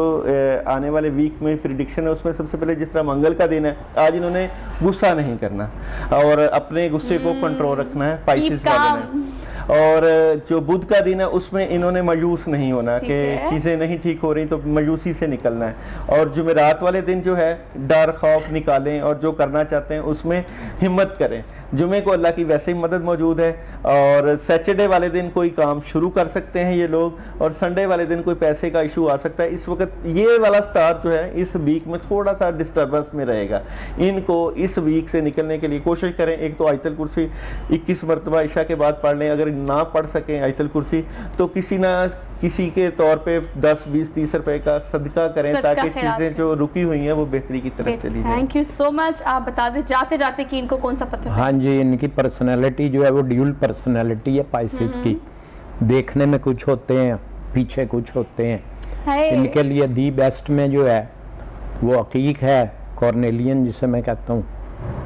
आने वाले वीक में प्रिडिक्शन है उसमें सबसे पहले जिस तरह मंगल का दिन है, आज इन्होंने गुस्सा नहीं करना और अपने गुस्से को कंट्रोल रखना है पाइसिस वाले ने। और जो बुध का दिन है उसमें इन्होंने मायूस नहीं होना कि चीज़ें नहीं ठीक हो रही तो मायूसी से निकलना है। और जुमेरात वाले दिन जो है डर खौफ निकालें और जो करना चाहते हैं उसमें हिम्मत करें। जुमे को अल्लाह की वैसे ही मदद मौजूद है। और सैटरडे वाले दिन कोई काम शुरू कर सकते हैं ये लोग, और संडे वाले दिन कोई पैसे का इशू आ सकता है। इस वक्त ये वाला स्टार जो है इस वीक में थोड़ा सा डिस्टर्बेंस में रहेगा। इनको इस वीक से निकलने के लिए कोशिश करें। एक तो आयतल कुर्सी 21 मरतबा इशा के बाद पढ़ लें, अगर ना पढ़ सकें आयतल कुर्सी तो किसी ना किसी के तौर पे 10, 20, 30 रुपए का सदका करें ताकि चीजें जो रुकी हुई हैं वो बेहतरी की तरफ चली जाए। Thank you so much. आप बता दें जाते जाते कि इनको कौन सा पत्थर? हाँ जी, इनकी पर्सनैलिटी जो है वो ड्यूल पर्सनैलिटी है पाइसिस की। देखने में कुछ होते हैं, पीछे कुछ होते हैं। इनके लिए दी बेस्ट में जो है वो हकीक है, कॉर्नेलियन जिसे मैं कहता हूँ,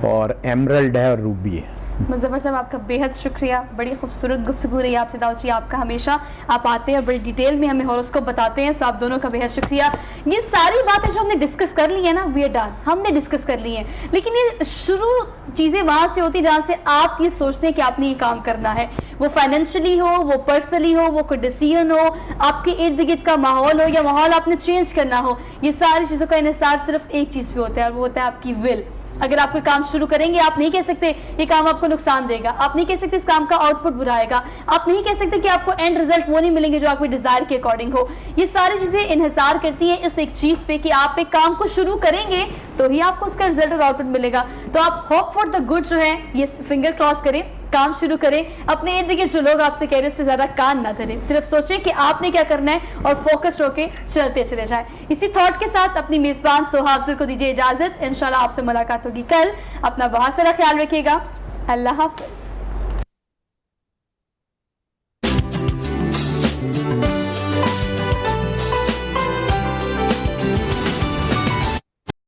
और एमरल्ड है और रूबी है। मुज़फ़्फ़र साहब आपका बेहद शुक्रिया, बड़ी खूबसूरत गुफ्तगू रही आपसे। दाऊद जी आपका हमेशा आप आते हैं बड़ी डिटेल में हमें हॉरोस्कोप बताते हैं, सो आप दोनों का बेहद शुक्रिया। ये सारी बातें जो हमने डिस्कस कर ली है ना, वी आर डन, हमने डिस्कस कर ली हैं, लेकिन ये शुरू चीज़ें वहाँ से होती जहाँ से आप ये सोचते हैं कि आपने ये काम करना है, वो फाइनेंशियली हो, वो पर्सनली हो, वो कोई डिसीजन हो, आपके इर्द गिर्द का माहौल हो या माहौल आपने चेंज करना हो। ये सारी चीज़ों का इन्हिसार सिर्फ एक चीज़ पे होता है और वो होता है आपकी विल। अगर आप कोई काम शुरू करेंगे, आप नहीं कह सकते ये काम आपको नुकसान देगा, आप नहीं कह सकते इस काम का आउटपुट बुरा आएगा, आप नहीं कह सकते कि आपको एंड रिजल्ट वो नहीं मिलेंगे जो आपके डिजायर के अकॉर्डिंग हो। ये सारी चीजें इन्हिसार करती हैं इस एक चीज पे कि आप एक काम को शुरू करेंगे तो ही आपको उसका रिजल्ट और आउटपुट मिलेगा। तो आप होप फॉर द गुड जो है ये फिंगर क्रॉस करें, काम शुरू करें, अपने इर्द गिर्द जो लोग आपसे कह रहे हैं उस पर ज्यादा कान ना धरें, सिर्फ सोचें कि आपने क्या करना है और फोकस्ड होके चलते चले जाएं। इसी थॉट के साथ अपनी मेजबान सोहा अफजल को दीजिए इजाजत। इंशाल्लाह आपसे मुलाकात होगी कल। अपना बहुत सारा ख्याल रखिएगा। अल्लाह हाफिज।